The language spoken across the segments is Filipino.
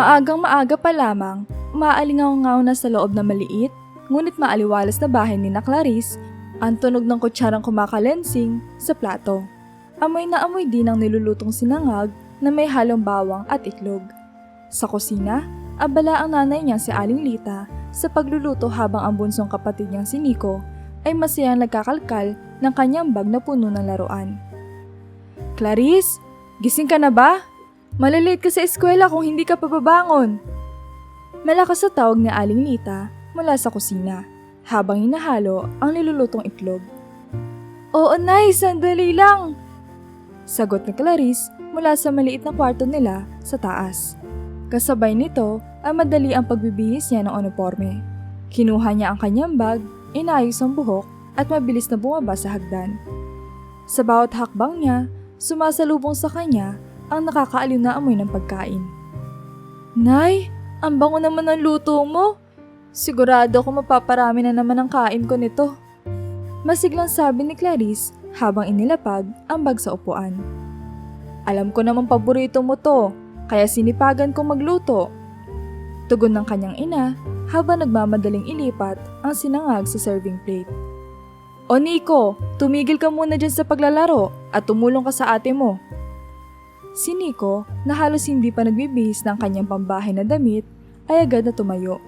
Maagang-maaga pa lamang, umaalingaw-ngaw na sa loob na maliit, ngunit maaliwalas na bahay ni na Clarice, ang tunog ng kutsarang kumakalensing sa plato. Amoy na amoy din ang nilulutong sinangag na may halong bawang at itlog. Sa kusina, abala ang nanay niyang si Aling Lita sa pagluluto habang ang bunsong kapatid niyang si Nico ay masayang nagkakalkal ng kanyang bag na puno ng laruan. "Clarice, gising ka na ba? Malilate ka sa eskwela kung hindi ka pababangon." Malakas sa tawag ni Aling Lita mula sa kusina habang hinahalo ang nilulutong itlog. "Oo, Nay, sandali lang," sagot ni Clarice mula sa maliit na kwarto nila sa taas. Kasabay nito ay madali ang pagbibihis niya ng uniforme. Kinuha niya ang kanyang bag, inayos ang buhok at mabilis na bumaba sa hagdan. Sa bawat hakbang niya, sumasalubong sa kanya ang nakakaaliw na amoy ng pagkain. "Nay, ang bango naman ng luto mo. Sigurado ko mapaparami na naman ang kain ko nito," masiglang sabi ni Clarice habang inilapag ang bag sa upuan. "Alam ko naman paborito mo to, kaya sinipagan kong magluto," tugon ng kanyang ina habang nagmamadaling ilipat ang sinangag sa serving plate. "O Nico, tumigil ka muna dyan sa paglalaro at tumulong ka sa ate mo." Si Nico, na halos hindi pa nagbibihis ng kanyang pambahay na damit, ay agad na tumayo.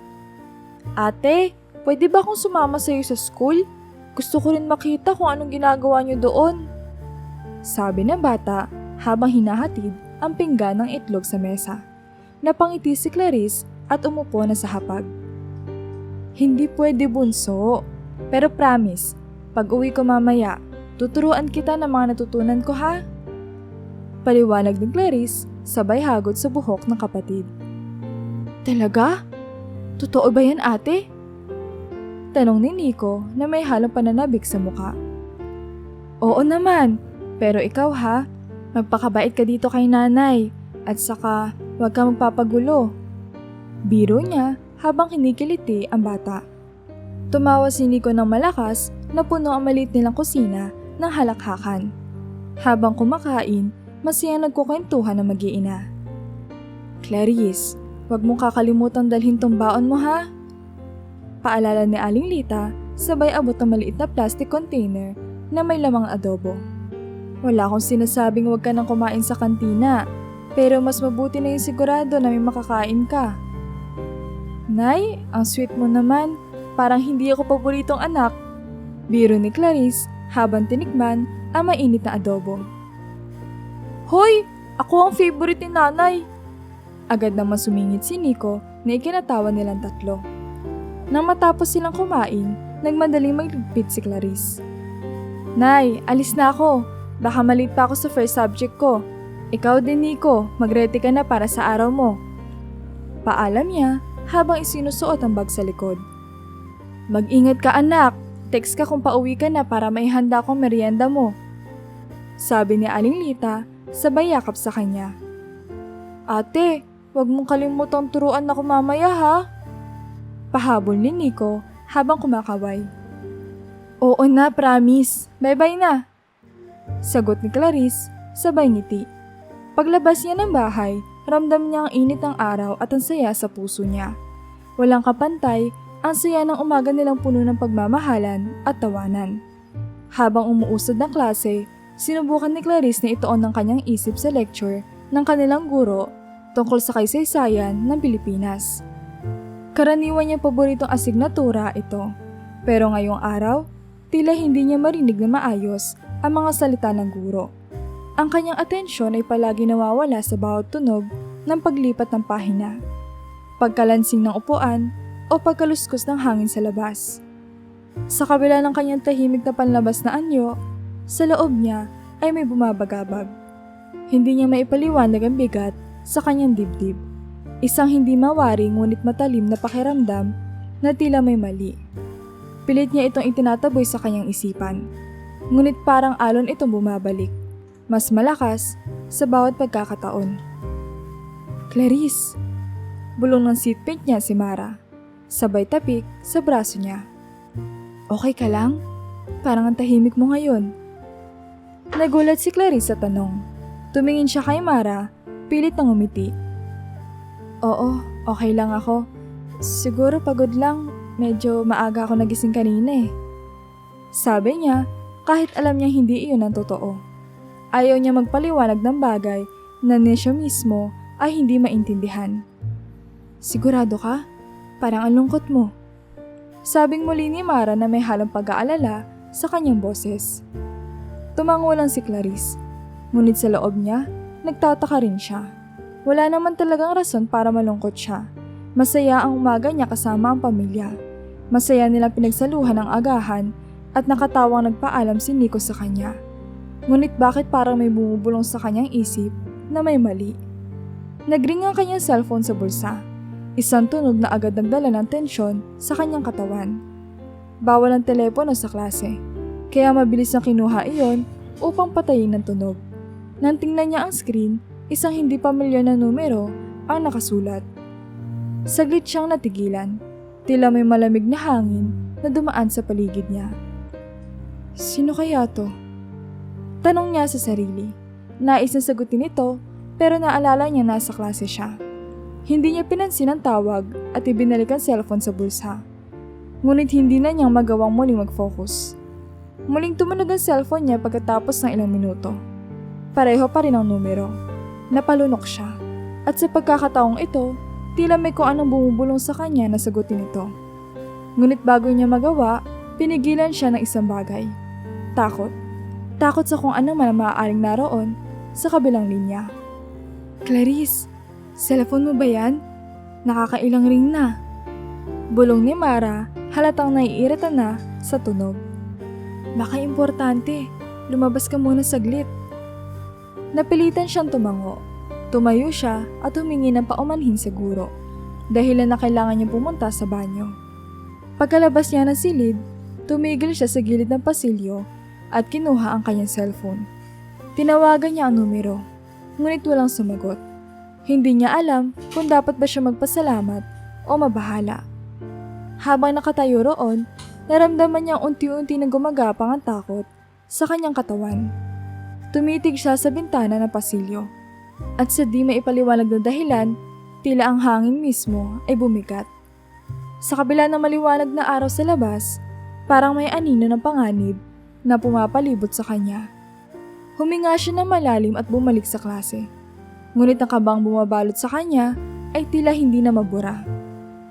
"Ate, pwede ba akong sumama sa iyo sa school? Gusto ko rin makita kung anong ginagawa niyo doon," sabi ng bata habang hinahatid ang pinggan ng itlog sa mesa. Napangiti si Clarice at umupo na sa hapag. "Hindi pwede, bunso. Pero promise, pag uwi ko mamaya, tuturuan kita ng mga natutunan ko, ha?" Paliwanag ni Clarice, sabay hagod sa buhok ng kapatid. "Talaga? Totoo ba yan, ate?" Tanong ni Nico na may halong pananabik sa muka. "Oo naman, pero ikaw ha, magpakabait ka dito kay nanay at saka huwag ka magpapagulo." Biro niya habang kinikiliti ang bata. Tumawa si Nico ng malakas na puno ang maliit nilang kusina ng halakhakan. Habang kumakain, masayang nagkukwentuhan ng mag-iina. "Clarice, huwag mong kakalimutan dalhin tong baon mo, ha?" Paalala ni Aling Lita, sabay abot ng maliit na plastic container na may lamang adobo. "Wala akong sinasabing huwag ka nang kumain sa kantina, pero mas mabuti na yung sigurado na may makakain ka." "Nay, ang sweet mo naman, parang hindi ako paboritong anak," biro ni Clarice habang tinikman ang mainit na adobo. "Hoy, ako ang favorite ni nanay." Agad naman sumingit si Nico na ikinatawa nilang tatlo. Nang matapos silang kumain, nagmadaling magligpit si Clarice. "Nay, alis na ako. Baka malate pa ako sa first subject ko. Ikaw din, Nico, mag-ready ka na para sa araw mo." Paalam niya habang isinusuot ang bag sa likod. "Mag-ingat ka, anak. Text ka kung pauwi ka na para maihanda kong merienda mo," sabi ni Aling Lita, sabay yakap sa kanya. "Ate, huwag mong kalimutang turuan ako mamaya, ha?" Pahabol ni Nico habang kumakaway. "Oo na, promise. Bye-bye na," sagot ni Clarice, sabay ngiti. Paglabas niya ng bahay, ramdam niya ang init ng araw at ang saya sa puso niya. Walang kapantay, ang saya ng umaga nilang puno ng pagmamahalan at tawanan. Habang umuusad ng klase, sinubukan ni Clarice na ituon ng kanyang isip sa lecture ng kanilang guro tungkol sa kasaysayan ng Pilipinas. Karaniwan niyang paboritong asignatura ito, pero ngayong araw, tila hindi niya marinig na maayos ang mga salita ng guro. Ang kanyang atensyon ay palagi nawawala sa bawat tunog ng paglipat ng pahina, pagkalansing ng upuan o pagkaluskos ng hangin sa labas. Sa kabila ng kanyang tahimik na panlabas na anyo, sa loob niya ay may bumabagabag. Hindi niya maipaliwanag ang bigat sa kanyang dibdib. Isang hindi mawaring ngunit matalim na pakiramdam na tila may mali. Pilit niya itong itinataboy sa kanyang isipan. Ngunit parang alon itong bumabalik. Mas malakas sa bawat pagkakataon. "Clarice!" Bulong ng seatmate niya si Mara. Sabay tapik sa braso niya. "Okay ka lang? Parang ang tahimik mo ngayon." Nagulat si Clarice sa tanong. Tumingin siya kay Mara, pilit na ngumiti. Oo, okay lang ako. Siguro pagod lang, medyo maaga ako nagising kanina eh. Sabi niya, kahit alam niya hindi iyon ang totoo. Ayaw niya magpaliwanag ng bagay na siya mismo ay hindi maintindihan. Sigurado ka? Parang ang lungkot mo. Sabing muli ni Mara na may halong pag-aalala sa kanyang boses. Tumango lang si Clarice. Ngunit sa loob niya, nagtataka rin siya. Wala naman talagang rason para malungkot siya. Masaya ang umaga niya kasama ang pamilya. Masaya nilang pinagsaluhan ang agahan at nakatawang nagpaalam si Nico sa kanya. Ngunit bakit parang may bumubulong sa kanyang isip na may mali? Nagring ang kanyang cellphone sa bulsa. Isang tunog na agad nagdala ng tensyon sa kanyang katawan. Bawal ang telepono sa klase, kaya mabilis na kinuha iyon upang patayin ang tunog. Nang tingnan niya ang screen, isang hindi pamilyar na numero ang nakasulat. Saglit siyang natigilan, tila may malamig na hangin na dumaan sa paligid niya. Sino kaya to? Tanong niya sa sarili. Nais na sagutin ito pero naalala niya nasa klase siya. Hindi niya pinansin ang tawag at ibinalik ang cellphone sa bulsa. Ngunit hindi na niyang magawang muling mag-focus. Muling tumunog ang cellphone niya pagkatapos ng ilang minuto. Pareho pa rin ang numero. Napalunok siya. At sa pagkakataong ito, tila may kung anong bumubulong sa kanya na sagutin ito. Ngunit bago niya magawa, pinigilan siya ng isang bagay. Takot. Takot sa kung ano man ang maaaring naroon sa kabilang linya. Clarice, cellphone mo ba yan? Nakakailang ring na. Bulong ni Mara, halatang naiirita na sa tunog. Baka importante, lumabas ka muna saglit. Napilitan siyang tumango. Tumayo siya at humingi ng paumanhin sa guro, dahilan na kailangan niya pumunta sa banyo. Pagkalabas niya ng silid, tumigil siya sa gilid ng pasilyo at kinuha ang kanyang cellphone. Tinawagan niya ang numero, ngunit walang sumagot. Hindi niya alam kung dapat ba siya magpasalamat o mabahala. Habang nakatayo roon, naramdaman niyang unti-unti na gumagapang ang takot sa kanyang katawan. Tumitig siya sa bintana ng pasilyo, at sa di maipaliwanag na dahilan, tila ang hangin mismo ay bumigat. Sa kabila ng maliwanag na araw sa labas, parang may anino ng panganib na pumapalibot sa kanya. Huminga siya ng malalim at bumalik sa klase. Ngunit ang kabang bumabalot sa kanya ay tila hindi na mabura.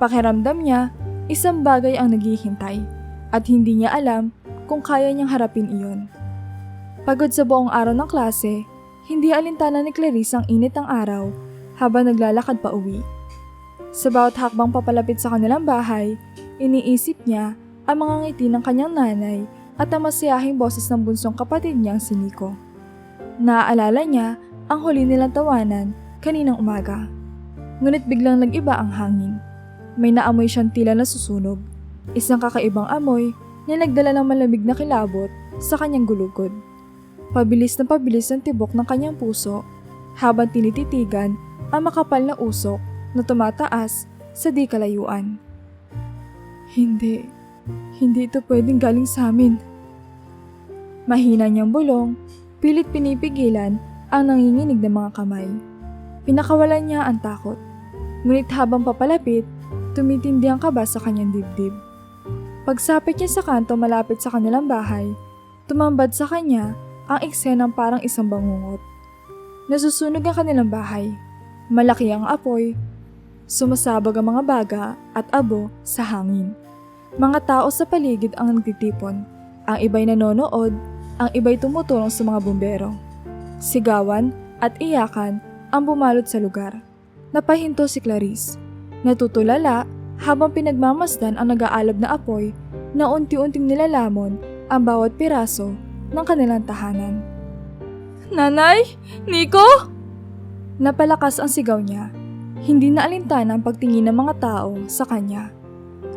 Pakiramdam niya, isang bagay ang naghihintay at hindi niya alam kung kaya niyang harapin iyon. Pagod sa buong araw ng klase, hindi alintana ni Clarice ang init ng araw habang naglalakad pa uwi. Sa bawat hakbang papalapit sa kanilang bahay, iniisip niya ang mga ngiti ng kanyang nanay at ang masayahing boses ng bunsong kapatid niyang si Nico. Naaalala niya ang huli nilang tawanan kaninang umaga. Ngunit biglang nag-iba ang hangin. May naamoy siyang tila nasusunog. Isang kakaibang amoy na nagdala ng malamig na kilabot sa kanyang gulugod. Pabilis ang tibok ng kanyang puso habang tinititigan ang makapal na usok na tumataas sa di kalayuan. Hindi ito pwedeng galing sa amin. Mahina niyang bulong, pilit pinipigilan ang nanginginig ng mga kamay. Pinakawalan niya ang takot. Ngunit habang papalapit, tumitindi ang kaba sa kanyang dibdib. Pagsapit niya sa kanto malapit sa kanilang bahay, tumambad sa kanya ang eksenang parang isang bangungot. Nasusunog ang kanilang bahay. Malaki ang apoy. Sumasabog ang mga baga at abo sa hangin. Mga tao sa paligid ang nagtitipon. Ang iba'y nanonood, ang iba'y tumutulong sa mga bumbero. Sigawan at iyakan ang bumalot sa lugar. Napahinto si Clarice. Natutulala habang pinagmamasdan ang nag-aalab na apoy na unti-unting nilalamon ang bawat piraso ng kanilang tahanan. Nanay! Nico! Napalakas ang sigaw niya. Hindi na alintana ang pagtingin ng mga tao sa kanya.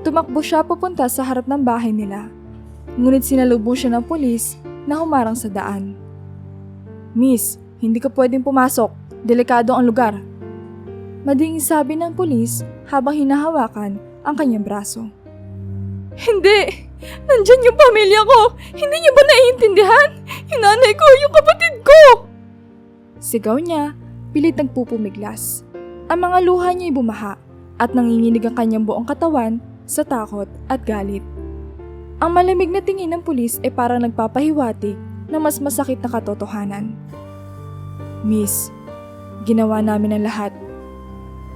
Tumakbo siya papunta sa harap ng bahay nila. Ngunit sinalubong siya ng pulis na humarang sa daan. Miss, hindi ka pwedeng pumasok. Delikado ang lugar. Madingis sabi ng pulis habang hinahawakan ang kanyang braso. Hindi! Nandyan yung pamilya ko! Hindi niyo ba naiintindihan? Yung nanay ko, yung kapatid ko! Sigaw niya, pilit nagpupumiglas. Ang mga luha niya'y bumaha at nanginginig ang kanyang buong katawan sa takot at galit. Ang malamig na tingin ng pulis ay parang nagpapahiwatig ng mas masakit na katotohanan. Miss, ginawa namin ang lahat,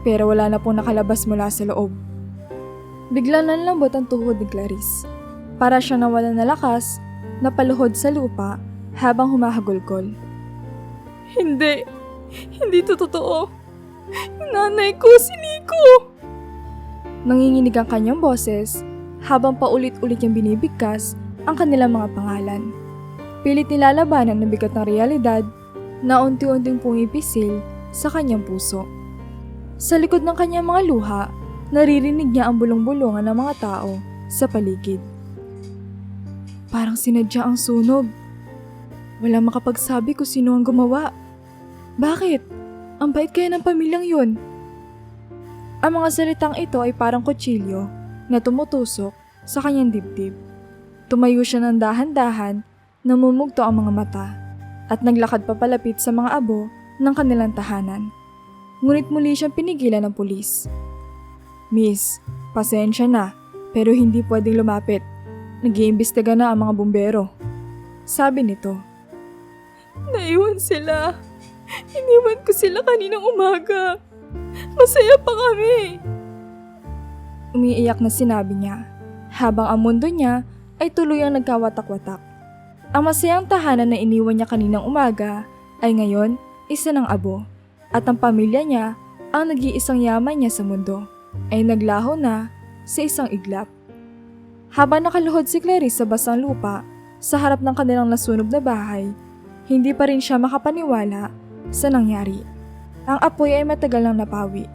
pero wala na pong nakalabas mula sa loob. Bigla nanlambot ang tuhod ni Clarice. Para siya nawalan na lakas, napaluhod sa lupa habang humahagulgol. Hindi to totoo. Nanay ko, si Nico! Nanginginig ang kanyang boses habang paulit-ulit niyang binibigkas ang kanilang mga pangalan. Pilit nilalabanan ng bigat ng realidad na unti-unting pumipisil sa kanyang puso. Sa likod ng kanyang mga luha, naririnig niya ang bulong-bulungan ng mga tao sa paligid. Parang sinadya ang sunog. Walang makapagsabi kung sino ang gumawa. Bakit? Ang bait kaya ng pamilyang yun. Ang mga salitang ito ay parang kutsilyo na tumutusok sa kanyang dibdib. Tumayo siya ng dahan-dahan, namumugto ang mga mata, at naglakad papalapit sa mga abo ng kanilang tahanan. Ngunit muli siyang pinigilan ng pulis. Miss, pasensya na, pero hindi pwedeng lumapit. Nag-iimbestiga na ang mga bumbero. Sabi nito. Naiwan sila. Iniwan ko sila kaninang umaga. Masaya pa kami. Umiiyak na sinabi niya, habang ang mundo niya ay tuluyang nagkawatak-watak. Ang masayang tahanan na iniwan niya kaninang umaga ay ngayon isa ng abo, at ang pamilya niya, ang nag-iisang yaman niya sa mundo, ay naglaho na sa isang iglap. Habang nakaluhod si Clarice sa basang lupa sa harap ng kanilang nasunog na bahay, hindi pa rin siya makapaniwala sa nangyari. Ang apoy ay matagal nang napawi,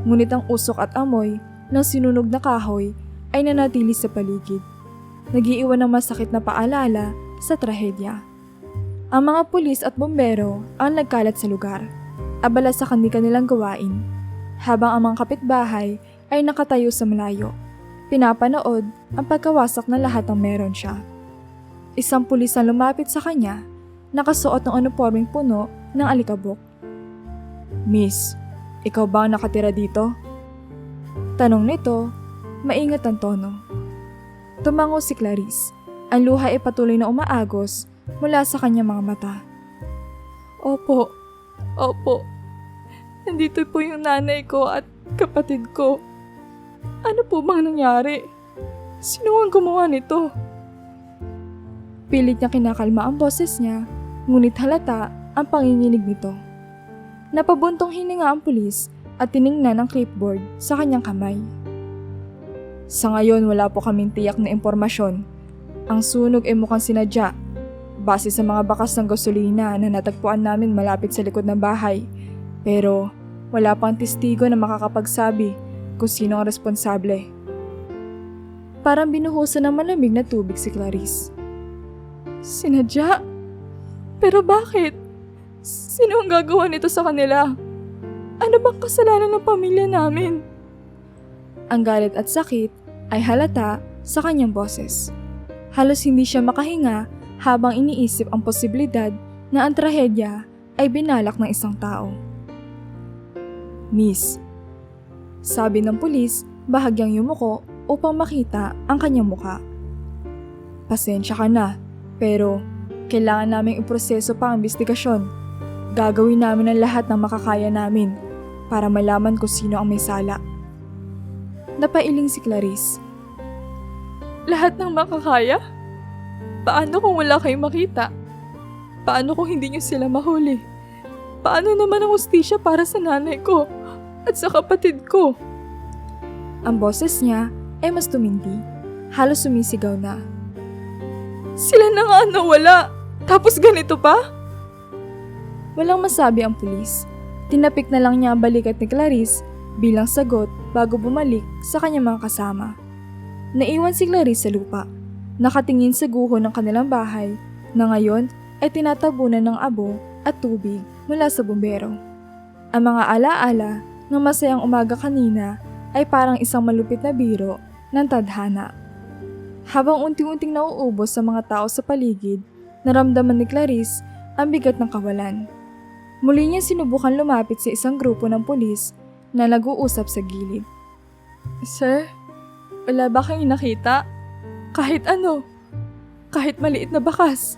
ngunit ang usok at amoy ng sinunog na kahoy ay nanatili sa paligid, nag-iiwan ng masakit na paalala sa trahedya. Ang mga pulis at bombero ang nagkalat sa lugar, abala sa kanilang gawain, habang ang mga kapitbahay ay nakatayo sa malayo, pinapanood ang pagkawasak ng lahat ng meron siya. Isang pulis ang lumapit sa kanya, nakasuot ng uniformeng puno ng alikabok. Miss, ikaw ba ang nakatira dito? Tanong nito, maingat ang tono. Tumango si Clarice. Ang luha ay patuloy na umaagos mula sa kanyang mga mata. Opo. Nandito po yung nanay ko at kapatid ko. Ano po bang nangyari? Sino ang gumawa nito? Pilit niya kinakalma ang boses niya, ngunit halata ang panginginig nito. Napabuntong hininga ang pulis at tiningnan ang clipboard sa kanyang kamay. Sa ngayon wala po kaming tiyak na impormasyon. Ang sunog ay mukhang sinadya, base sa mga bakas ng gasolina na natagpuan namin malapit sa likod ng bahay. Pero wala pang testigo na makakapagsabi kung sino ang responsable. Parang binuhusan ng malamig na tubig si Clarice. Sinadya? Pero bakit? Sino ang gagawa nito sa kanila? Ano bang kasalanan ng pamilya namin? Ang galit at sakit ay halata sa kanyang boses. Halos hindi siya makahinga habang iniisip ang posibilidad na ang trahedya ay binalak ng isang tao. Miss, sabi ng pulis bahagyang yumuko upang makita ang kanyang muka. Pasensya ka na, pero kailangan naming iproseso pa ang investigasyon. Gagawin namin ang lahat ng makakaya namin para malaman kung sino ang may sala. Napailing si Clarice. Lahat ng makakaya? Paano kung wala kayong makita? Paano kung hindi niyo sila mahuli? Paano naman ang hustisya para sa nanay ko at sa kapatid ko? Ang boses niya ay mas tumindi. Halos sumisigaw na. Sila na nga nawala, tapos ganito pa? Walang masabi ang pulis. Tinapik na lang niya ang balikat ni Clarice bilang sagot bago bumalik sa kanyang mga kasama. Naiwan si Clarice sa lupa, nakatingin sa guho ng kanilang bahay na ngayon ay tinatabunan ng abo at tubig mula sa bumbero. Ang mga alaala ng masayang umaga kanina ay parang isang malupit na biro ng tadhana. Habang unti-unting nauubos sa mga tao sa paligid, naramdaman ni Clarice ang bigat ng kawalan. Muli niya sinubukan lumapit sa isang grupo ng pulis na nag-uusap sa gilid. Sir, wala ba kayong nakita? Kahit ano? Kahit maliit na bakas?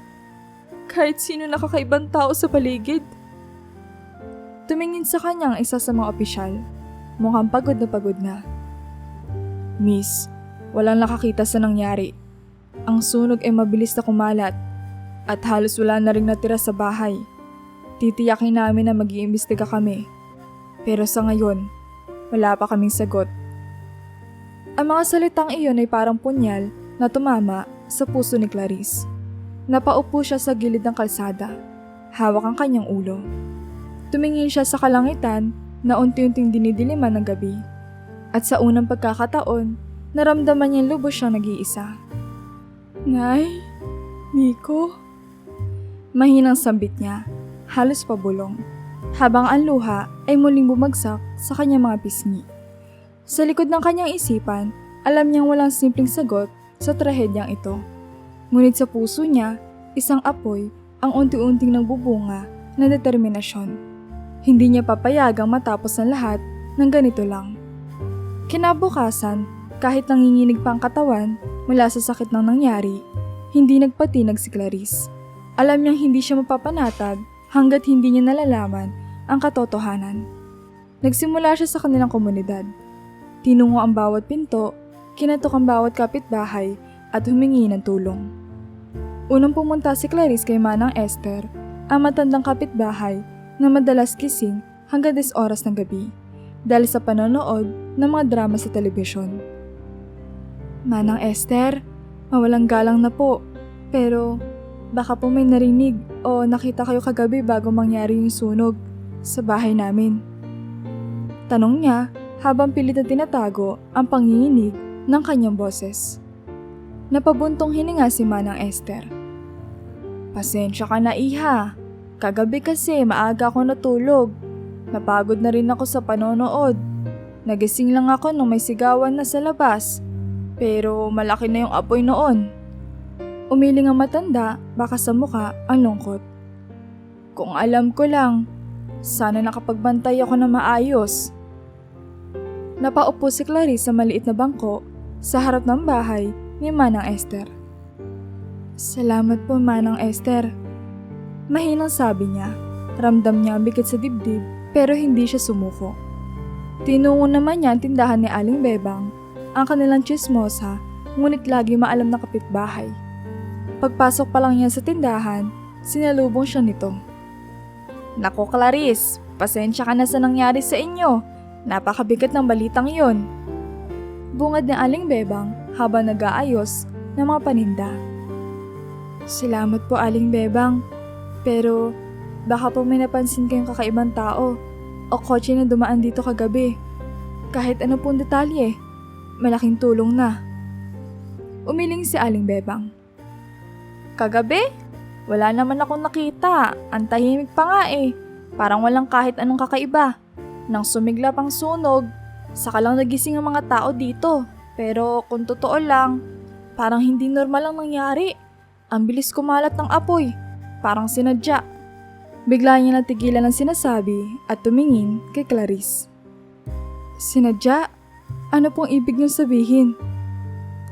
Kahit sino nakakaibang tao sa paligid? Tumingin sa kanya ang isa sa mga opisyal. Mukhang pagod na. Miss, walang nakakita sa nangyari. Ang sunog ay mabilis na kumalat at halos wala na ring natira sa bahay. Titiyakin namin na mag-iimbestiga kami. Pero sa ngayon, wala pa kaming sagot. Ang mga salitang iyon ay parang punyal na tumama sa puso ni Clarice. Napaupo siya sa gilid ng kalsada, hawak ang kanyang ulo. Tumingin siya sa kalangitan na unti-unting dinidiliman ng gabi. At sa unang pagkakataon, naramdaman niyang lubos siyang nag-iisa. Nay? Nico? Mahinang sambit niya, halos pabulong, habang ang luha ay muling bumagsak sa kanyang mga pisngi. Sa likod ng kanyang isipan, alam niyang walang simpleng sagot sa trahedyang ito. Ngunit sa puso niya, isang apoy ang unti-unting nagbubunga ng determinasyon. Hindi niya papayagang matapos ang lahat ng ganito lang. Kinabukasan, kahit nanginginig pa ang katawan mula sa sakit ng nangyari, hindi nagpatinag si Clarice. Alam niyang hindi siya mapapanatag hanggat hindi niya nalalaman ang katotohanan. Nagsimula siya sa kanilang komunidad. Tinungo ang bawat pinto, kinatok ang bawat kapitbahay at humingi ng tulong. Unang pumunta si Clarice kay Manang Esther, ang matandang kapitbahay na madalas gising hanggang 10 oras ng gabi dahil sa panonood ng mga drama sa telebisyon. Manang Esther, mawalang galang na po, pero baka po may narinig o nakita kayo kagabi bago mangyari yung sunog sa bahay namin. Tanong niya habang pilit na tinatago ang panginginig ng kanyang boses. Napabuntong hininga si Manang Esther. Pasensya ka na, iha. Kagabi kasi maaga ako natulog. Napagod na rin ako sa panonood. Nagising lang ako nung may sigawan na sa labas. Pero malaki na yung apoy noon. Umiling ang matanda, baka sa muka ang lungkot. Kung alam ko lang, sana nakapagbantay ako na maayos. Napaupo si Clarice sa maliit na bangko sa harap ng bahay ni Manang Esther. Salamat po, Manang Esther. Mahinang sabi niya. Ramdam niya ang bigat sa dibdib pero hindi siya sumuko. Tinungo naman niya ang tindahan ni Aling Bebang, ang kanilang tsismosa, ngunit lagi maalam na kapitbahay. Pagpasok pa lang niya sa tindahan, sinalubong siya nito. Nako Clarice, pasensya ka na sa nangyari sa inyo. Napakabigat ng balitang iyon. Bungad ni Aling Bebang habang nag-aayos ng mga paninda. Salamat po Aling Bebang. Pero baka po may napansin kayong kakaibang tao o kotse na dumaan dito kagabi. Kahit ano pong detalye, malaking tulong na. Umiling si Aling Bebang. Kagabi? Wala naman akong nakita. Ang tahimik pa nga eh. Parang walang kahit anong kakaiba. Nang sumiglap ang sunog, saka lang nagising ang mga tao dito. Pero kung totoo lang, parang hindi normal ang nangyari. Ang bilis kumalat ng apoy. Parang sinadya. Bigla niya natigilan ang sinasabi at tumingin kay Clarice. Sinadya? Ano pong ibig niyong sabihin?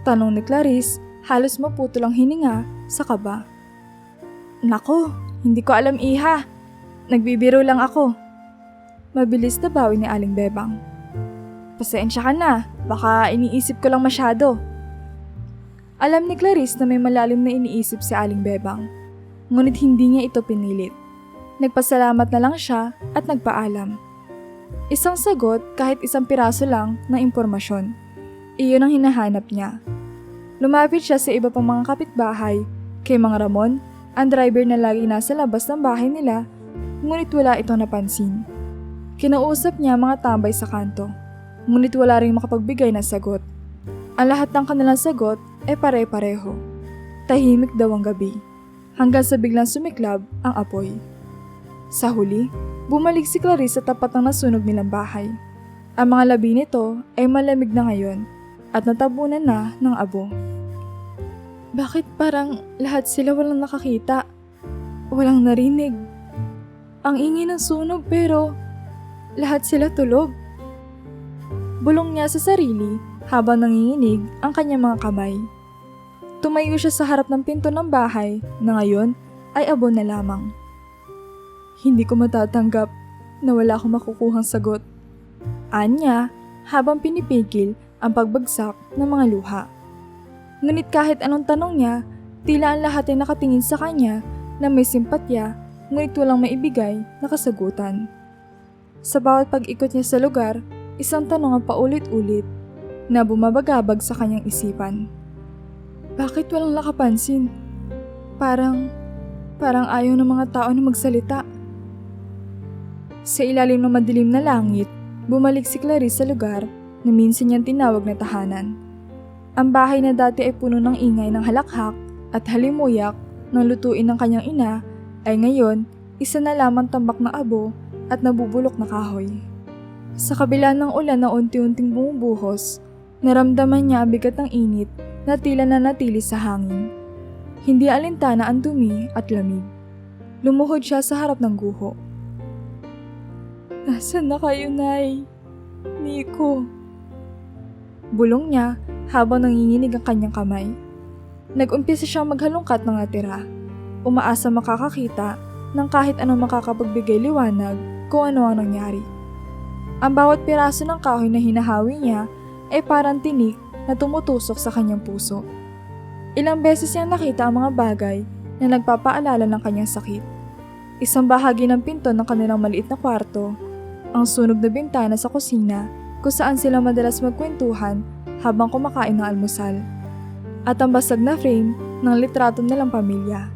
Tanong ni Clarice, halos maputo lang hininga sa kaba. Nako, hindi ko alam iha. Nagbibiro lang ako. Mabilis na bawi ni Aling Bebang. Pasensya ka na, baka iniisip ko lang masyado. Alam ni Clarice na may malalim na iniisip si Aling Bebang. Ngunit hindi niya ito pinilit. Nagpasalamat na lang siya at nagpaalam. Isang sagot kahit isang piraso lang ng impormasyon. Iyon ang hinahanap niya. Lumapit siya sa iba pang mga kapitbahay, kay Mang Ramon, ang driver na lagi nasa labas ng bahay nila, ngunit wala itong napansin. Kinausap niya mga tambay sa kanto, ngunit wala ring makapagbigay ng sagot. Ang lahat ng kanilang sagot ay pare-pareho. Tahimik daw ang gabi. Hanggang sa biglang sumiklab ang apoy. Sa huli, bumalik si Clarice sa tapat ng nasunog nilang bahay. Ang mga labi nito ay malamig na ngayon at natabunan na ng abo. Bakit parang lahat sila walang nakakita? Walang narinig. Ang ingay ng sunog pero lahat sila tulog. Bulong niya sa sarili habang nanginginig ang kanyang mga kamay. Tumayo siya sa harap ng pinto ng bahay na ngayon ay abo na lamang. Hindi ko matatanggap na wala akong makukuhang sagot. Anya habang pinipigil ang pagbagsak ng mga luha. Ngunit kahit anong tanong niya, tila ang lahat ay nakatingin sa kanya na may simpatya ngunit walang maibigay na kasagutan. Sa bawat pag-ikot niya sa lugar, isang tanong ang paulit-ulit na bumabagabag sa kanyang isipan. Bakit walang nakapansin? Parang ayaw ng mga tao na magsalita. Sa ilalim ng madilim na langit, bumalik si Clarice sa lugar na minsan niyang tinawag na tahanan. Ang bahay na dati ay puno ng ingay ng halakhak at halimuyak ng lutuin ng kanyang ina ay ngayon isa na lamang tambak na abo at nabubulok na kahoy. Sa kabila ng ulan na unti-unting bumubuhos, naramdaman niya ang bigat ng init na tila nanatili sa hangin. Hindi alintana ang dumi at lamig. Lumuhod siya sa harap ng guho. Nasaan na kayo, Nay? Nico. Bulong niya habang nanginginig ang kanyang kamay. Nag-umpisa siyang maghalongkat ng natira. Umaasa makakakita ng kahit anong makakapagbigay liwanag kung ano ang nangyari. Ang bawat piraso ng kahoy na hinahawi niya ay parang tinik na tumutusok sa kanyang puso. Ilang beses niya nakita ang mga bagay na nagpapaalala ng kanyang sakit. Isang bahagi ng pinto ng kanilang maliit na kwarto, ang sunog na bintana sa kusina kung saan sila madalas magkwentuhan habang kumakain ng almusal, at ang basag na frame ng litrato nilang pamilya.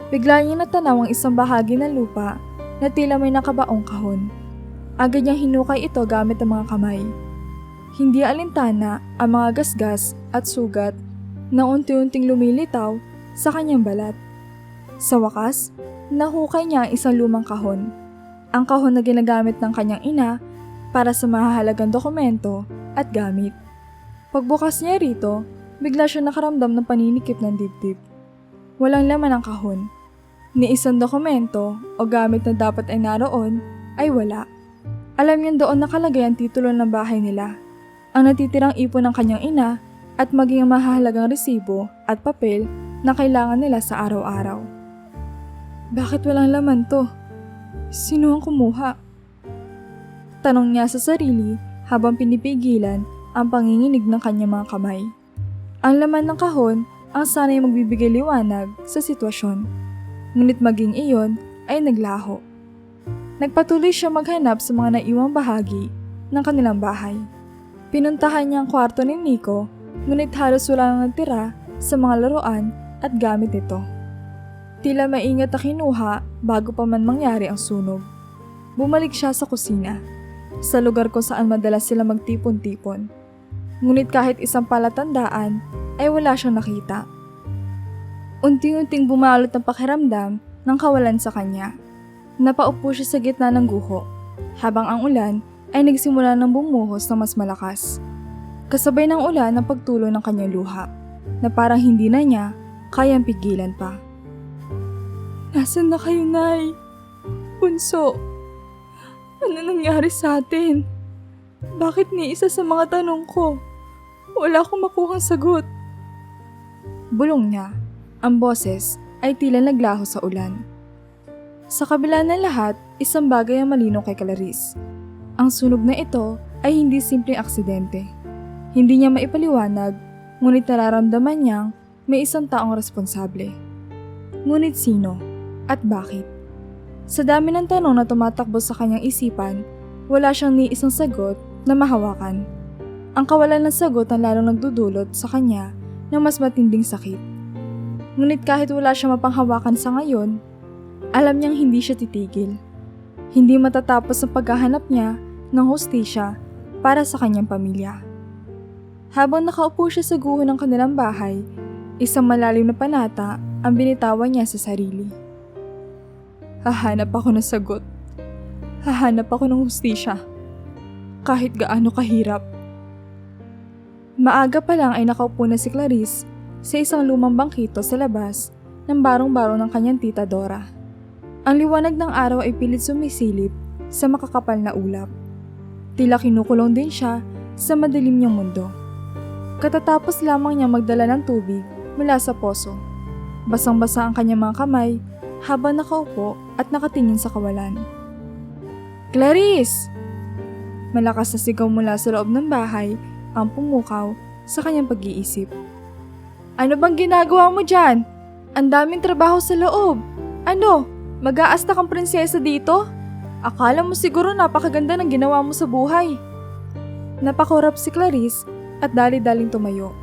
Bigla niya natanaw ang isang bahagi ng lupa na tila may nakabaong kahon. Agad niyang hinukay ito gamit ang mga kamay. Hindi alintana ang mga gasgas at sugat na unti-unting lumilitaw sa kanyang balat. Sa wakas, nahukay niya ang isang lumang kahon. Ang kahon na ginagamit ng kanyang ina para sa mahahalagang dokumento at gamit. Pagbukas niya rito, bigla siya nakaramdam ng paninikip ng dibdib. Walang laman ang kahon. Ni isang dokumento o gamit na dapat ay naroon ay wala. Alam niya doon nakalagay ang titulo ng bahay nila, ang natitirang ipon ng kanyang ina at maging ang mahahalagang resibo at papel na kailangan nila sa araw-araw. Bakit walang laman to? Sino ang kumuha? Tanong niya sa sarili habang pinipigilan ang panginginig ng kanyang mga kamay. Ang laman ng kahon ang sana'y magbibigay liwanag sa sitwasyon. Ngunit maging iyon ay naglaho. Nagpatuloy siya maghanap sa mga naiwang bahagi ng kanilang bahay. Pinuntahan niya ang kwarto ni Nico, ngunit halos wala nang natira sa mga laruan at gamit nito. Tila maingat na kinuha bago pa man mangyari ang sunog. Bumalik siya sa kusina, sa lugar kung saan madalas sila magtipon-tipon. Ngunit kahit isang palatandaan ay wala siyang nakita. Unti-unting bumalot ang pakiramdam ng kawalan sa kanya. Napaupo siya sa gitna ng guho, habang ang ulan ay nagsimula ng bumuhos ng mas malakas. Kasabay ng ulan ang pagtulo ng kanyang luha, na parang hindi na niya kayang pigilan pa. Nasaan na kayo, Nay? Bunso, ano nangyari sa atin? Bakit ni isa sa mga tanong ko, wala akong makuhang sagot? Bulong niya. Ang boses ay tila naglaho sa ulan. Sa kabila ng lahat, isang bagay ang malinaw kay Clarice. Ang sunog na ito ay hindi simpleng aksidente. Hindi niya maipaliwanag, ngunit nararamdaman niyang may isang taong responsable. Ngunit sino? At bakit? Sa dami ng tanong na tumatakbo sa kanyang isipan, wala siyang ni isang sagot na mahawakan. Ang kawalan ng sagot ang lalong nagdudulot sa kanya ng mas matinding sakit. Ngunit kahit wala siyang mapanghawakan sa ngayon, alam niyang hindi siya titigil. Hindi matatapos ang paghahanap niya ng hustisya para sa kanyang pamilya. Habang nakaupo siya sa guho ng kanilang bahay, isang malalim na panata ang binitawan niya sa sarili. Hahanap ako ng sagot. Hahanap ako ng hustisya. Kahit gaano kahirap. Maaga pa lang ay nakaupo na si Clarice sa isang lumang bangkito sa labas ng barong-barong ng kanyang tita Dora. Ang liwanag ng araw ay pilit sumisilip sa makakapal na ulap. Tila kinukulong din siya sa madilim niyang mundo. Katatapos lamang niya magdala ng tubig mula sa poso. Basang-basa ang kanyang mga kamay habang nakaupo at nakatingin sa kawalan. Clarice! Malakas na sigaw mula sa loob ng bahay ang pumukaw sa kanyang pag-iisip. Ano bang ginagawa mo dyan? Ang daming trabaho sa loob. Ano? Mag-aasta kang prinsesa dito? Akala mo siguro napakaganda ng ginawa mo sa buhay. Napakurap si Clarice at dali-daling tumayo.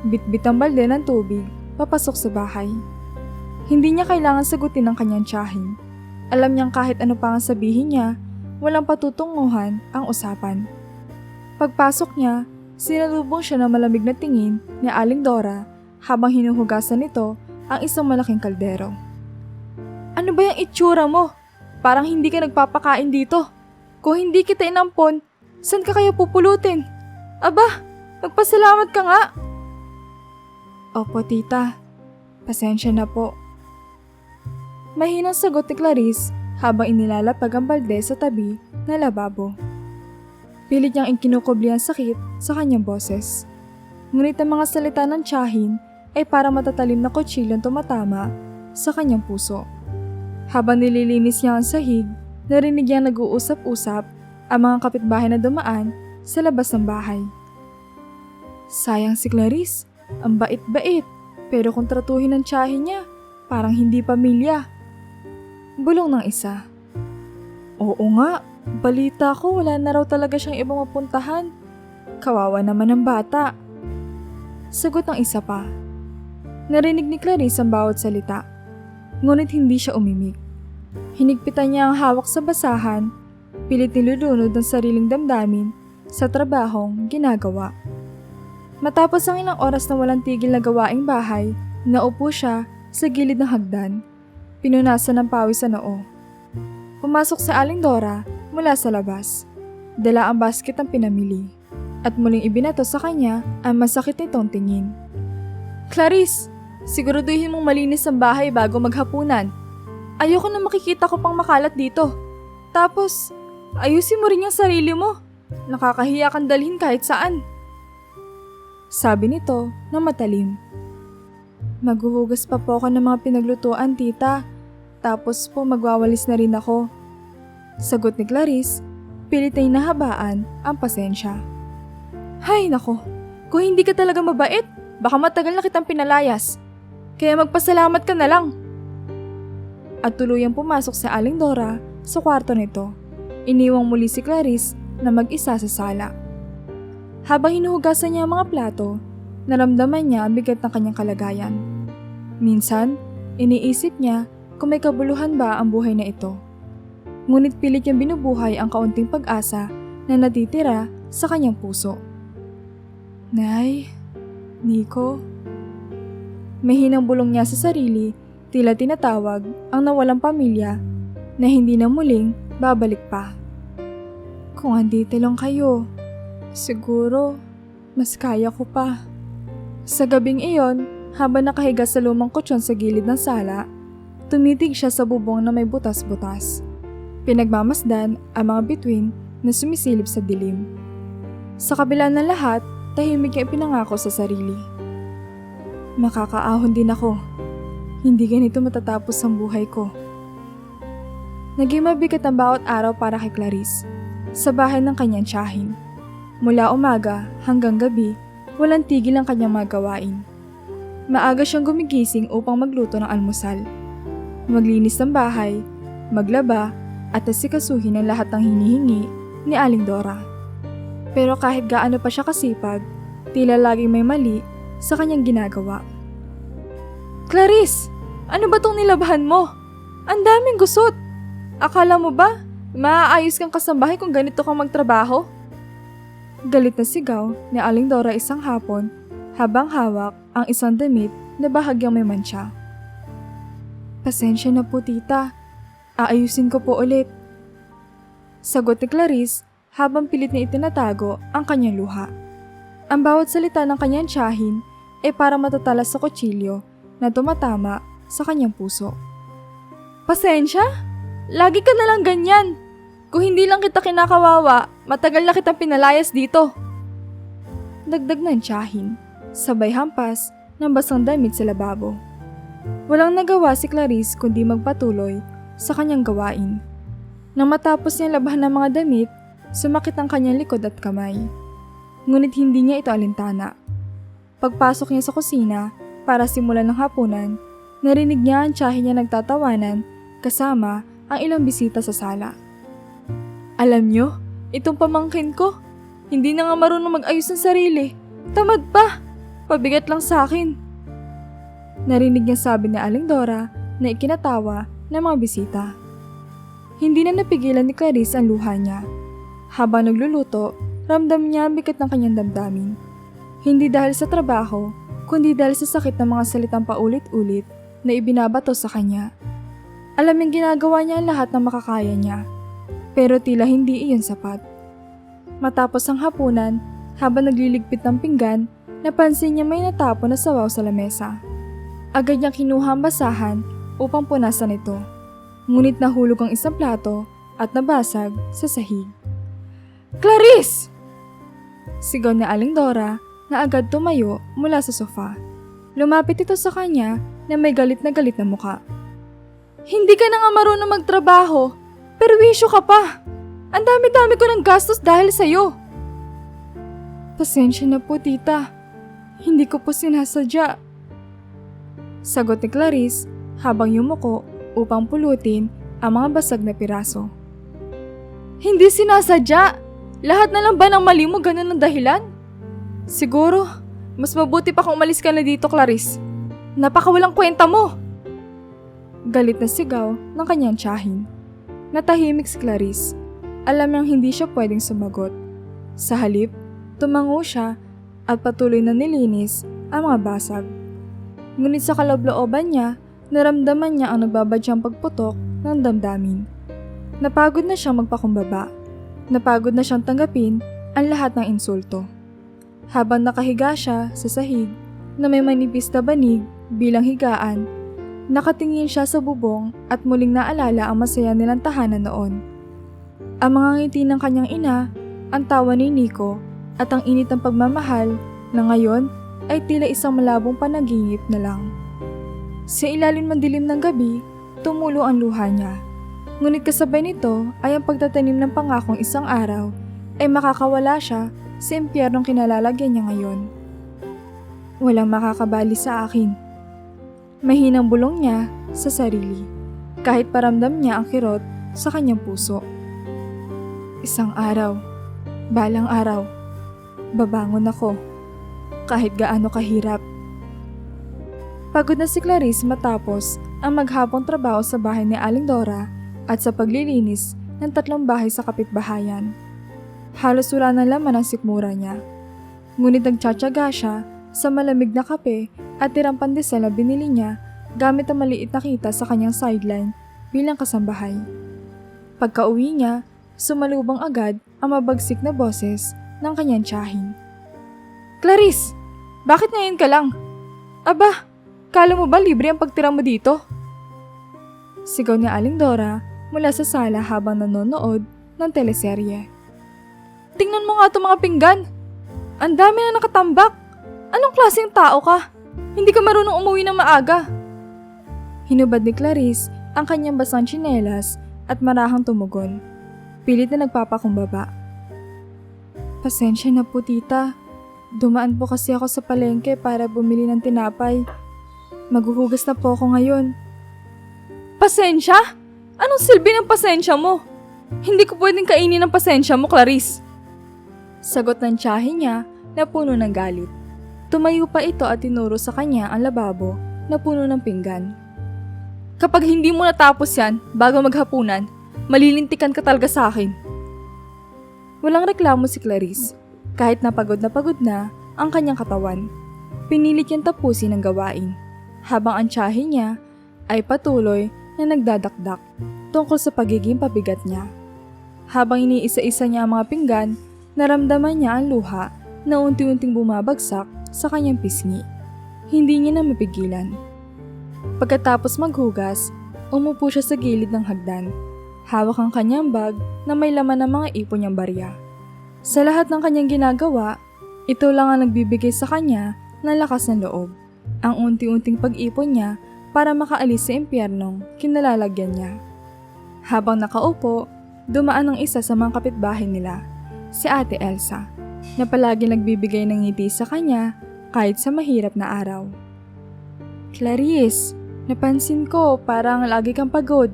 Bit-bit ang balde ng tubig papasok sa bahay. Hindi niya kailangan sagutin ang kanyang tiyahin. Alam niyang kahit ano pa ang sabihin niya, walang patutunguhan ang usapan. Pagpasok niya, sinalubong siya ng malamig na tingin ni Aling Dora habang hinuhugasan nito ang isang malaking kaldero. Ano ba yung itsura mo? Parang hindi ka nagpapakain dito. Kung hindi kita inampon, saan ka kaya pupulutin? Aba, magpasalamat ka nga. Opo, tita. Pasensya na po. Mahinang sagot ni Clarice habang inilalapag ang balde sa tabi na lababo. Pilit niyang ikinukubli ang sakit sa kanyang boses. Ngunit ang mga salita ng tiyahin ay para matatalim na kutsilyong tumatama sa kanyang puso. Habang nililinis niya ang sahig, narinig niyang nag-uusap-usap ang mga kapitbahay na dumaan sa labas ng bahay. Sayang si Clarice, ang bait-bait, pero kung tratuhin ng tiyahin niya, parang hindi pamilya. Bulong ng isa. Oo nga, balita ko wala na raw talaga siyang ibang mapuntahan. Kawawa naman ang bata. Sagot ng isa pa. Narinig ni Clarice ang bawat salita, ngunit hindi siya umimik. Hinigpitan niya ang hawak sa basahan, pilit nilulunod ang sariling damdamin sa trabahong ginagawa. Matapos ang ilang oras na walang tigil na gawaing bahay, naupo siya sa gilid ng hagdan. Pinunasan ng pawis sa noo. Pumasok si Aling Dora mula sa labas. Dala ang basket ang pinamili, at muling ibinato sa kanya ang masakit nitong tingin. Clarice, siguraduhin mong malinis ang bahay bago maghapunan. Ayoko na makikita ko pang makalat dito. Tapos, ayusin mo rin yung sarili mo. Nakakahiya kang dalhin kahit saan. Sabi nito na matalim. Maghuhugas pa po ako ng mga pinaglutuan, tita. Tapos po magwawalis na rin ako. Sagot ni Clarice, pilit ay nahabaan ang pasensya. Hay nako, kung hindi ka talaga mabait, baka matagal na kitang pinalayas. Kaya magpasalamat ka na lang. At tuluyang pumasok si Aling Dora sa kwarto nito. Iniwang muli si Clarice na mag-isa sa sala. Habang hinuhugasan niya ang mga plato, naramdaman niya ang bigat ng kanyang kalagayan. Minsan, iniisip niya kung may kabuluhan ba ang buhay na ito. Ngunit pilit niyang binubuhay ang kaunting pag-asa na natitira sa kanyang puso. Nay, Nico. Mahinang bulong niya sa sarili, tila tinatawag ang nawalang pamilya na hindi na muling babalik pa. Kung andito lang kayo, siguro mas kaya ko pa. Sa gabing iyon, habang nakahiga sa lumang kutsyon sa gilid ng sala, tumitig siya sa bubong na may butas-butas. Pinagmamasdan ang mga bituin na sumisilip sa dilim. Sa kabila ng lahat, tahimik niya ipinangako sa sarili. Makakaahon din ako. Hindi ganito matatapos ang buhay ko. Naging mabigat ang bawat araw para kay Clarice, sa bahay ng kanyang tiyahin. Mula umaga hanggang gabi, walang tigil ang kanyang mga gawain. Maaga siyang gumigising upang magluto ng almusal, maglinis ng bahay, maglaba, at asikasuhin ang lahat ng hinihingi ni Aling Dora. Pero kahit gaano pa siya kasipag, tila laging may mali sa kanyang ginagawa. Clarice! Ano ba tong nilabahan mo? Ang daming gusot! Akala mo ba, maaayos kang kasambahay kung ganito kang magtrabaho? Galit na sigaw ni Aling Dora isang hapon habang hawak ang isang damit na bahagyang may mantsa. Pasensya na po, tita. Aayusin ko po ulit. Sagot ni Clarice habang pilit na itinatago ang kanyang luha. Ang bawat salita ng kanyang tiyahin ay para matatalas sa kutsilyo na tumatama sa kanyang puso. Pasensya? Lagi ka na lang ganyan. Kung hindi lang kita kinakawawa, matagal na kitang pinalayas dito. dagdag ng tiyahin, sabay hampas ng basang damit sa lababo. Walang nagawa si Clarice kundi magpatuloy sa kanyang gawain. Nang matapos niya labahan ng mga damit, sumakit ang kanyang likod at kamay. Ngunit hindi niya ito alintana. Pagpasok niya sa kusina para simulan ng hapunan, narinig niya ang tiyahin niya nagtatawanan kasama ang ilang bisita sa sala. Alam niyo, itong pamangkin ko, hindi na nga marunong mag-ayos ng sarili. Tamad pa! Pabigat lang sa akin. Narinig niya sabi ni Aling Dora na ikinatawa ng mga bisita. Hindi na napigilan ni Clarice ang luha niya. Habang nagluluto, ramdam niya ang bigat ng kanyang damdamin. Hindi dahil sa trabaho, kundi dahil sa sakit ng mga salitang paulit-ulit na ibinabato sa kanya. Alam niyang ginagawa niya ang lahat ng makakaya niya, pero tila hindi iyon sapat. Matapos ang hapunan, habang nagliligpit ng pinggan, napansin niya may natapon na sabaw sa lamesa. Agad niyang kinuha ang basahan upang punasan ito. Ngunit nahulog ang isang plato at nabasag sa sahig. Clarice! Sigaw ni Aling Dora na agad tumayo mula sa sofa. Lumapit ito sa kanya na may galit na muka. Hindi ka na nga marunong magtrabaho, perwisyo ka pa. Ang dami-dami ko ng gastos dahil sa'yo. Pasensya na po, tita. Hindi ko po sinasadya. Sagot ni Clarice habang yumuko upang pulutin ang mga basag na piraso. Hindi sinasadya! Lahat na lang ba ng mali mo ganun ang dahilan? Siguro, mas mabuti pa kung umalis ka na dito, Clarice. Napakawalang kwenta mo! Galit na sigaw ng kanyang tiyahin. Natahimik si Clarice. Alam niyang hindi siya pwedeng sumagot. Sa halip, tumango siya at patuloy na nilinis ang mga basag. Ngunit sa kaloob-looban niya, naramdaman niya ang nagbabadyang pagputok ng damdamin. Napagod na siyang magpakumbaba. Napagod na siyang tanggapin ang lahat ng insulto. Habang nakahiga siya sa sahig na may manipis na banig bilang higaan, nakatingin siya sa bubong at muling naalala ang masaya nilang tahanan noon. Ang mga ngiti ng kanyang ina, ang tawa ni Nico at ang init ng pagmamahal na ngayon ay tila isang malabong panaginip na lang. Sa ilalim ng dilim ng gabi, tumulo ang luha niya. Ngunit kasabay nito ay ang pagtatanim ng pangakong isang araw ay makakawala siya sa impyernong kinalalagyan niya ngayon. Walang makakabali sa akin. Mahinang bulong niya sa sarili, kahit paramdam niya ang kirot sa kanyang puso. Isang araw, balang araw, babangon ako, kahit gaano kahirap. Pagod na si Clarice matapos ang maghapong trabaho sa bahay ni Aling Dora at sa paglilinis ng 3 bahay sa kapitbahayan. Halos wala na laman ang sikmura niya. Ngunit nagtsatsaga siya sa malamig na kape at tirang pandesal na binili niya gamit ang maliit na kita sa kanyang sideline bilang kasambahay. Pagka-uwi niya, sumalubong agad ang mabagsik na boses ng kanyang tiyahin. Clarice! Bakit ngayon ka lang? Aba, kala mo ba libre ang pagtira mo dito? Sigaw ni Aling Dora mula sa sala habang nanonood ng teleserye. Tingnan mo nga itong mga pinggan. Ang dami na nakatambak. Anong klaseng tao ka? Hindi ka marunong umuwi ng maaga. Hinubad ni Clarice ang kanyang basang tsinelas at marahang tumugon. Pilit na nagpapakumbaba. Pasensya na po, tita. Dumaan po kasi ako sa palengke para bumili ng tinapay. Maghuhugas na po ako ngayon. Pasensya? Anong silbi ng pasensya mo? Hindi ko pwedeng kainin ang pasensya mo, Clarice. Sagot ng tiyahin niya na puno ng galit. Tumayo pa ito at tinuro sa kanya ang lababo na puno ng pinggan. Kapag hindi mo natapos yan bago maghapunan, malilintikan ka talaga sa akin. Walang reklamo si Clarice. Kahit na pagod na ang kanyang katawan, pinilit niyang tapusin ang gawain, habang ang tiyahin niya ay patuloy na nagdadakdak tungkol sa pagiging pabigat niya. Habang iniisa-isa niya ang mga pinggan, naramdaman niya ang luha na unti-unting bumabagsak sa kanyang pisngi. Hindi niya na mapigilan. Pagkatapos maghugas, umupo siya sa gilid ng hagdan. Hawak ang kanyang bag na may laman ng mga ipon niyang barya. Sa lahat ng kanyang ginagawa, Ito lang ang nagbibigay sa kanya ng lakas ng loob, ang unti-unting pag-ipon niya para makaalis sa impyernong kinalalagyan niya. Habang nakaupo, dumaan ang isa sa mga kapitbahay nila, si Ate Elsa, na palagi nagbibigay ng ngiti sa kanya kahit sa mahirap na araw. "Clarice, napansin ko parang lagi kang pagod.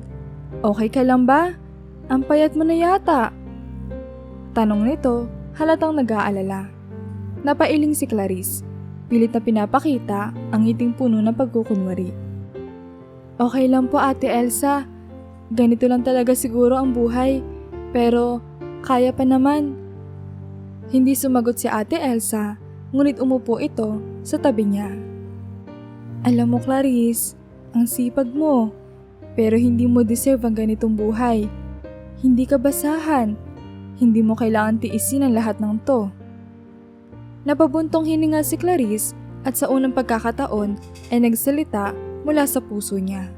Okay ka lang ba? Ang payat mo na yata." Tanong nito, halatang nag-aalala. Napailing si Clarice, pilit na pinapakita ang ngiting puno ng pagkukunwari. "Okay lang po, Ate Elsa. Ganito lang talaga siguro ang buhay, pero kaya pa naman." Hindi sumagot si Ate Elsa, ngunit umupo ito sa tabi niya. "Alam mo, Clarice, ang sipag mo, pero hindi mo deserve ang ganitong buhay. Hindi ka basahan, hindi mo kailangan tiisin ang lahat ng to." Napabuntong hininga si Clarice at sa unang pagkakataon ay nagsalita mula sa puso niya.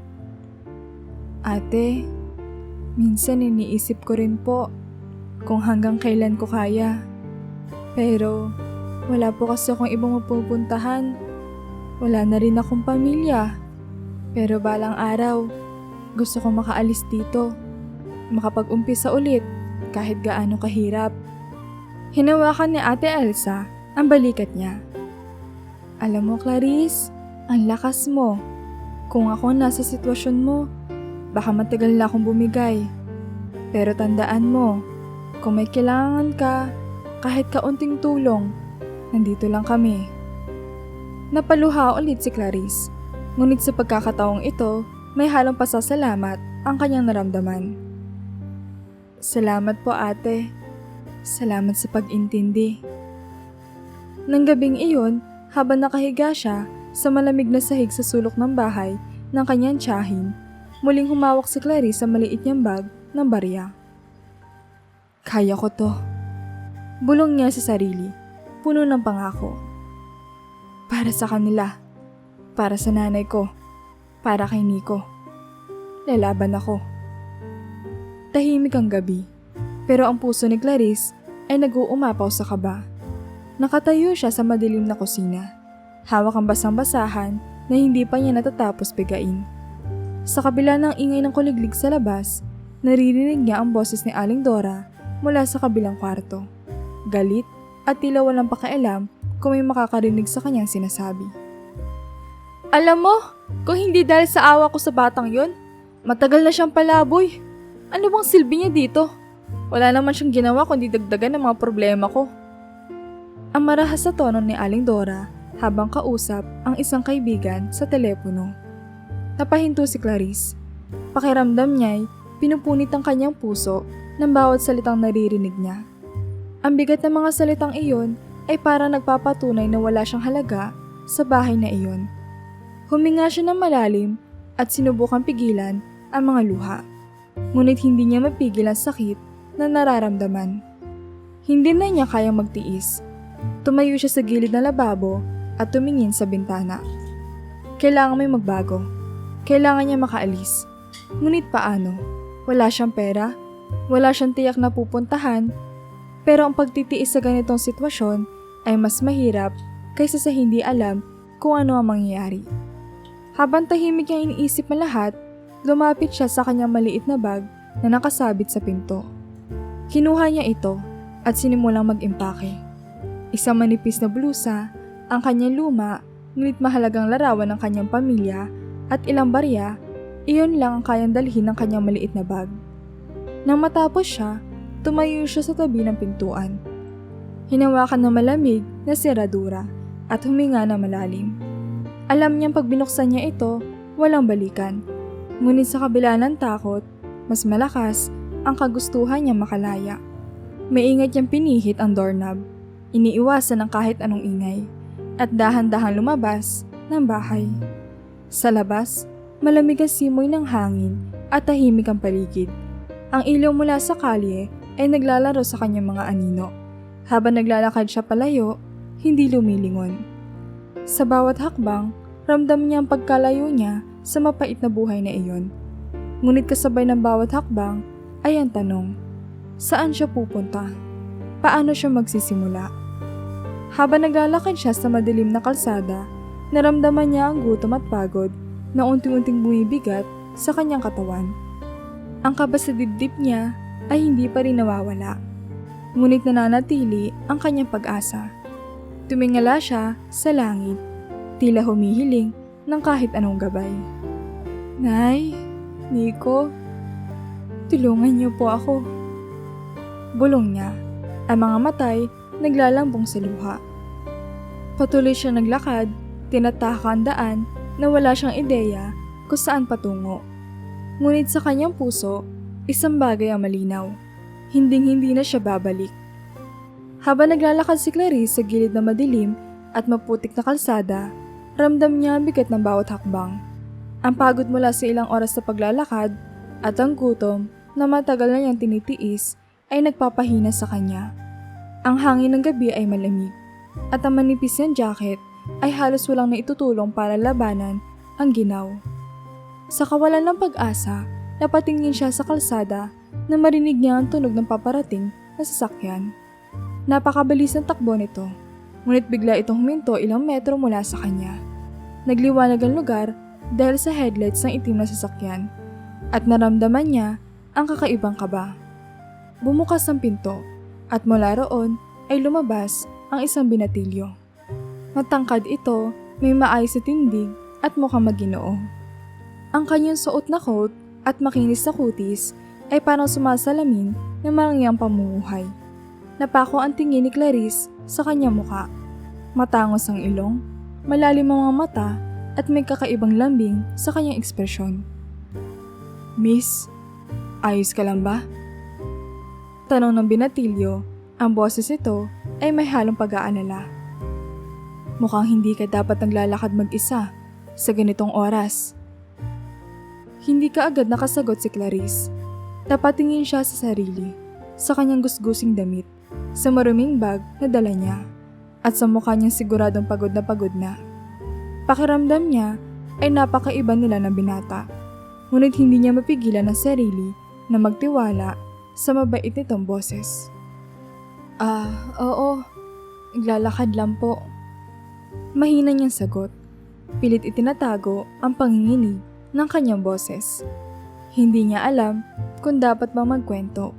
"Ate, minsan iniisip ko rin po kung hanggang kailan ko kaya. Pero wala po kasi akong ibang mapupuntahan. Wala na rin akong pamilya. Pero balang araw, gusto kong makaalis dito. Makapag-umpisa ulit kahit gaano kahirap." Hinawakan ni Ate Elsa ang balikat niya. "Alam mo, Clarice, ang lakas mo. Kung ako nasa sitwasyon mo, baka matagal na akong bumigay. Pero tandaan mo, kung may kailangan ka, kahit kaunting tulong, nandito lang kami." Napaluha ulit si Clarice, ngunit sa pagkakataong ito, may halong pasasalamat ang kanyang naramdaman. "Salamat po, ate. Salamat sa pag-intindi." Nang gabing iyon, habang nakahiga siya sa malamig na sahig sa sulok ng bahay ng kanyang tiyahin, muling humawak si Clarice sa maliit niyang bag ng barya. "Kaya ko to." Bulong niya sa sarili, puno ng pangako. "Para sa kanila, para sa nanay ko, para kay Nico. Lalaban ako." Tahimik ang gabi, pero ang puso ni Clarice ay nag-uumapaw sa kaba. Nakatayo siya sa madilim na kusina, hawak ang basang-basahan na hindi pa niya natatapos bigain. Sa kabila ng ingay ng kuliglig sa labas, naririnig niya ang boses ni Aling Dora mula sa kabilang kwarto. Galit at tila walang pakialam kung may makakarinig sa kanyang sinasabi. "Alam mo, kung hindi dahil sa awa ko sa batang yon, matagal na siyang palaboy. Ano bang silbi niya dito? Wala naman siyang ginawa kundi dagdagan ng mga problema ko." Ang marahas sa tono ni Aling Dora habang kausap ang isang kaibigan sa telepono. Napahinto si Clarice. Pakiramdam niya'y pinupunit ang kanyang puso ng bawat salitang naririnig niya. Ang bigat ng mga salitang iyon ay parang nagpapatunay na wala siyang halaga sa bahay na iyon. Huminga siya ng malalim at sinubukang pigilan ang mga luha. Ngunit hindi niya mapigil ang sakit na nararamdaman. Hindi na niya kayang magtiis. Tumayo siya sa gilid ng lababo at tumingin sa bintana. Kailangan may magbago. Kailangan niya makaalis. Ngunit paano? Wala siyang pera, wala siyang tiyak na pupuntahan, pero ang pagtitiis sa ganitong sitwasyon ay mas mahirap kaysa sa hindi alam kung ano ang mangyayari. Habang tahimik niyang iniisip ang lahat, lumapit siya sa kanyang maliit na bag na nakasabit sa pinto. Kinuha niya ito at sinimulang mag-impake. Isang manipis na blusa, ang kanyang luma, ngunit mahalagang larawan ng kanyang pamilya at ilang barya, iyon lang ang kayang dalhin ng kanyang maliit na bag. Nang matapos siya, tumayo siya sa tabi ng pintuan. Hinawakan ng malamig na seradura at huminga na malalim. Alam niyang pag binuksan niya ito, walang balikan. Ngunit sa kabila ng takot, mas malakas ang kagustuhan niya makalaya. Maingat niyang pinihit ang doorknob. Iniiwasan ang kahit anong ingay at dahan-dahan lumabas ng bahay. Sa labas, malamig ang simoy ng hangin at tahimik ang paligid. Ang ilaw mula sa kalye ay naglalaro sa kanyang mga anino. Habang naglalakad siya palayo, hindi lumilingon. Sa bawat hakbang, ramdam niya ang pagkalayo niya sa mapait na buhay na iyon. Ngunit kasabay ng bawat hakbang ay ang tanong, saan siya pupunta? Paano siya magsisimula? Habang naglalakad siya sa madilim na kalsada, naramdaman niya ang gutom at pagod na unti-unting bumibigat sa kanyang katawan. Ang kaba sa dibdib niya ay hindi pa rin nawawala. Ngunit nananatili ang kanyang pag-asa. Tumingala siya sa langit, tila humihiling ng kahit anong gabay. Nay, Nico, tulungan niyo po ako. Bulong niya, ang mga matay naglalambong sa luha. Patuloy siya naglakad, tinataka ang daan na wala siyang ideya kung saan patungo. Ngunit sa kanyang puso, isang bagay ang malinaw. Hinding-hindi na siya babalik. Habang naglalakad si Clarice sa gilid na madilim at maputik na kalsada, ramdam niya ang bigat ng bawat hakbang. Ang pagod mula sa ilang oras na paglalakad at ang gutom na matagal na niyang tinitiis ay nagpapahina sa kanya. Ang hangin ng gabi ay malamig at ang manipis niyang jacket ay halos walang naitutulong para labanan ang ginaw. Sa kawalan ng pag-asa, napatingin siya sa kalsada na marinig niya ang tunog ng paparating na sasakyan. Napakabilis ng takbo nito, ngunit bigla itong huminto ilang metro mula sa kanya. Nagliwanag ang lugar dahil sa headlights ng itim na sasakyan at naramdaman niya ang kakaibang kaba. Bumukas ang pinto at mula roon ay lumabas ang isang binatilyo. Matangkad ito, may maayos na tindig at mukhang maginoo. Ang kanyang suot na coat at makinis na kutis ay parang sumasalamin ng marangyang pamumuhay. Napako ang tingin ni Clarice sa kanyang muka. Matangos ang ilong, malalim ang mga mata at may kakaibang lambing sa kanyang ekspresyon. Miss, ayos ka lang ba? Tanong ng binatilyo, ang boses ito ay may halong pag-aalala. Mukhang hindi ka dapat naglalakad mag-isa sa ganitong oras. Hindi ka agad nakasagot si Clarice. Napatingin siya sa sarili, sa kanyang gusgusing damit, sa maruming bag na dala niya, at sa mukha niyang siguradong pagod na. Pakiramdam niya ay napakaiba nila ng binata, ngunit hindi niya mapigilan ang sarili na magtiwala sa mabait nitong boses. Oo, naglalakad lang po. Mahina niyang sagot, pilit itinatago ang panginginig ng kanyang boses. Hindi niya alam kung dapat bang magkwento,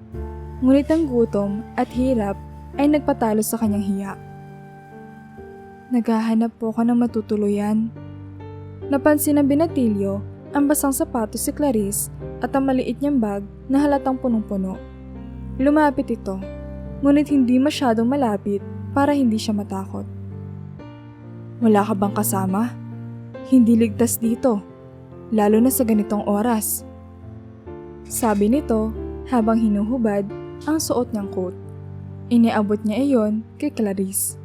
ngunit ang gutom at hirap ay nagpatalo sa kanyang hiya. Naghahanap po ako ng matutuluyan. Napansin ng binatilyo ang basang sapatos si Clarice at ang maliit niyang bag na halatang punong-puno. Lumapit ito, ngunit hindi masyadong malapit para hindi siya matakot. Wala ka bang kasama? Hindi ligtas dito, lalo na sa ganitong oras. Sabi nito habang hinuhubad ang suot niyang coat. Iniabot niya iyon kay Clarice.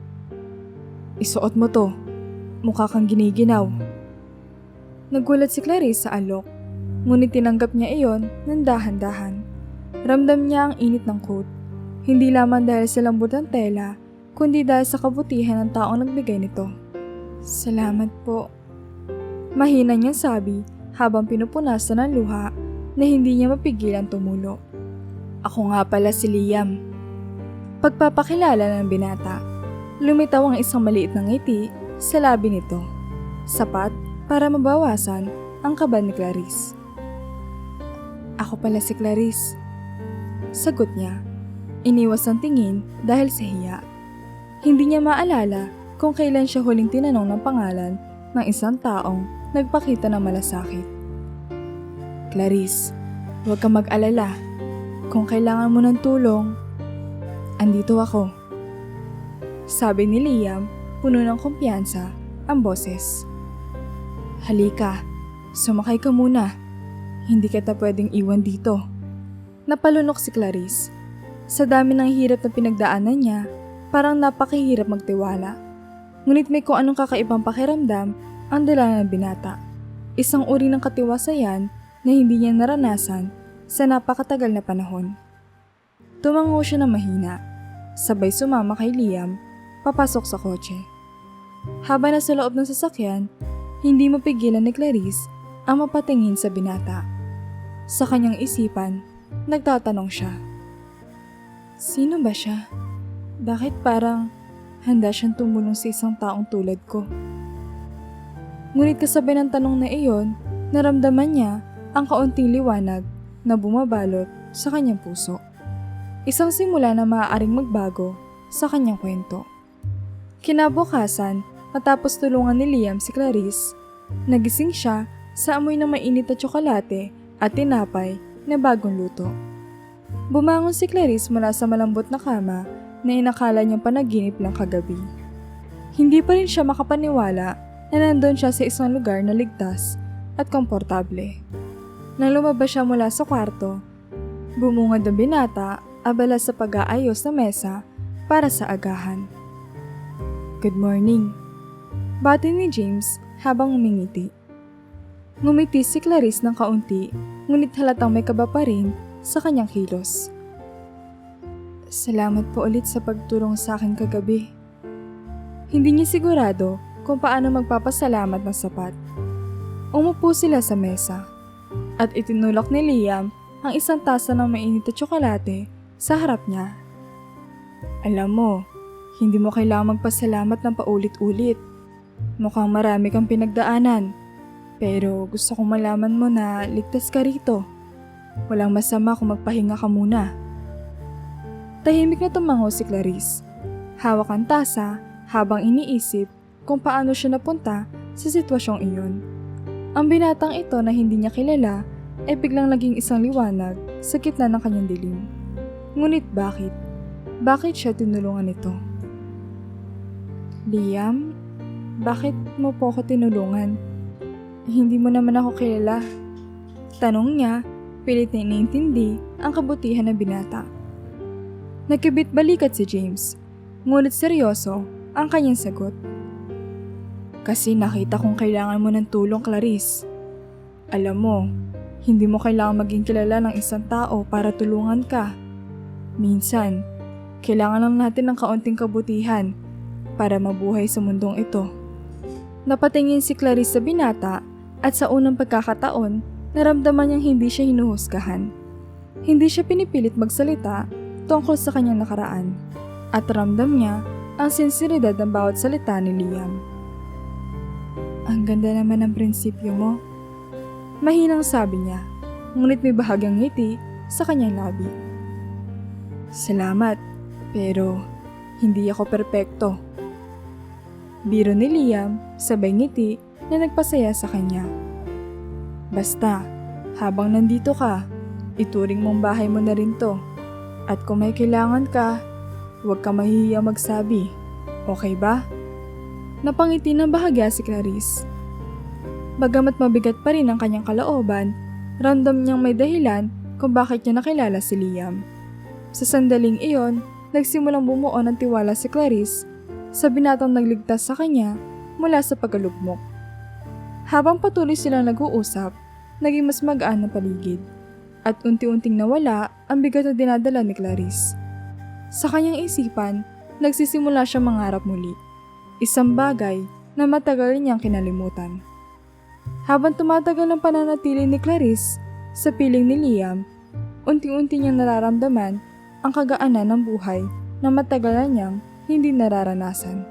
Isuot mo to, mukha kang giniginaw. Nagulat si Clarice sa alok, ngunit tinanggap niya iyon ng dahan-dahan. Ramdam niya ang init ng coat, hindi lamang dahil sa lambot ng tela, kundi dahil sa kabutihan ng taong nagbigay nito. Salamat po. Mahina niyang sabi habang pinupunasan ng luha na hindi niya mapigilan tumulo. Ako nga pala si Liam. Pagpapakilala ng binata, lumitaw ang isang maliit na ngiti sa labi nito, sapat para mabawasan ang kaba ni Clarice. Ako pala si Clarice. Sagot niya, iniwas ang tingin dahil sa hiya. Hindi niya maalala kung kailan siya huling tinanong ng pangalan ng isang taong nagpakita ng malasakit. Clarice, huwag kang mag-alala. Kung kailangan mo ng tulong, andito ako. Sabi ni Liam, puno ng kumpiyansa ang boses. Halika, sumakay ka muna. Hindi kita pwedeng iwan dito. Napalunok si Clarice. Sa dami ng hirap na pinagdaanan niya, parang napakahirap magtiwala. Ngunit may kung anong kakaibang pakiramdam ang dala ng binata. Isang uri ng katiwasayan na hindi niya naranasan sa napakatagal na panahon. Tumango siya ng mahina, sabay sumama kay Liam, papasok sa kotse. Habang nasa loob ng sasakyan, hindi mapigilan ni Clarice ang mapatingin sa binata. Sa kanyang isipan, nagtatanong siya. Sino ba siya? Bakit parang handa siyang tumulong sa isang taong tulad ko. Ngunit kasabay ng tanong na iyon, naramdaman niya ang kaunting liwanag na bumabalot sa kanyang puso. Isang simula na maaaring magbago sa kanyang kwento. Kinabukasan, matapos tulungan ni Liam si Clarice, nagising siya sa amoy ng mainit na tsokolate at tinapay na bagong luto. Bumangon si Clarice mula sa malambot na kama na inakala niyang panaginip lang kagabi. Hindi pa rin siya makapaniwala na nandun siya sa isang lugar na ligtas at komportable. Nang lumabas siya mula sa kwarto, bumungad ang binata abala sa pag-aayos na mesa para sa agahan. "Good morning," bati ni James habang umingiti. Ngumiti si Clarice ng kaunti, ngunit halatang may kaba pa rin sa kanyang kilos. "Salamat po ulit sa pagtulong sa akin kagabi." Hindi niya sigurado kung paano magpapasalamat ng sapat. Umupo sila sa mesa at itinulak ni Liam ang isang tasa ng mainit na tsokolate sa harap niya. "Alam mo, hindi mo kailangang magpasalamat ng paulit-ulit. Mukhang marami kang pinagdaanan. Pero gusto kong malaman mo na ligtas ka rito. Walang masama kung magpahinga ka muna." Tahimik na tumango si Clarice. Hawak ang tasa habang iniisip kung paano siya napunta sa sitwasyong iyon. Ang binatang ito na hindi niya kilala ay biglang naging isang liwanag sa gitna ng kanyang dilim. Ngunit bakit? Bakit siya tinulungan nito? "Liam, bakit mo po ako tinulungan? Hindi mo naman ako kilala." Tanong niya, pilit na iniintindi ang kabutihan ng binata. Nagkibit balikat si James, ngunit seryoso ang kanyang sagot. "Kasi nakita kong kailangan mo ng tulong, Clarice. Alam mo, hindi mo kailangan maging kilala ng isang tao para tulungan ka. Minsan, kailangan lang natin ng kaunting kabutihan para mabuhay sa mundong ito." Napatingin si Clarice sa binata at sa unang pagkakataon, naramdaman niyang hindi siya hinuhusgahan. Hindi siya pinipilit magsalita tungkol sa kanyang nakaraan at ramdam niya ang sinseridad ng bawat salita ni Liam. "Ang ganda naman ng prinsipyo mo," mahinang sabi niya, ngunit may bahagyang ngiti sa kanyang labi. "Salamat, pero hindi ako perpekto." Biro ni Liam, sabay ngiti na nagpasaya sa kanya. "Basta, habang nandito ka, ituring mong bahay mo na rin to. At kung may kailangan ka, huwag ka mahihiya magsabi. Okay ba?" Napangiti ng bahagya si Clarice. Bagamat mabigat pa rin ang kanyang kalooban, ramdam niyang may dahilan kung bakit niya nakilala si Liam. Sa sandaling iyon, nagsimulang bumuo ng tiwala si Clarice sa binatang nagligtas sa kanya mula sa pagkalugmok. Habang patuloy silang nag-uusap, naging mas magaan ang paligid at unti-unting nawala ang bigat na dinadala ni Clarice. Sa kanyang isipan, nagsisimula siyang mangarap muli, isang bagay na matagal niyang kinalimutan. Habang tumatagal ang pananatili ni Clarice sa piling ni Liam, unti-unti niyang nararamdaman ang kagaanan ng buhay na matagal na niyang hindi nararanasan.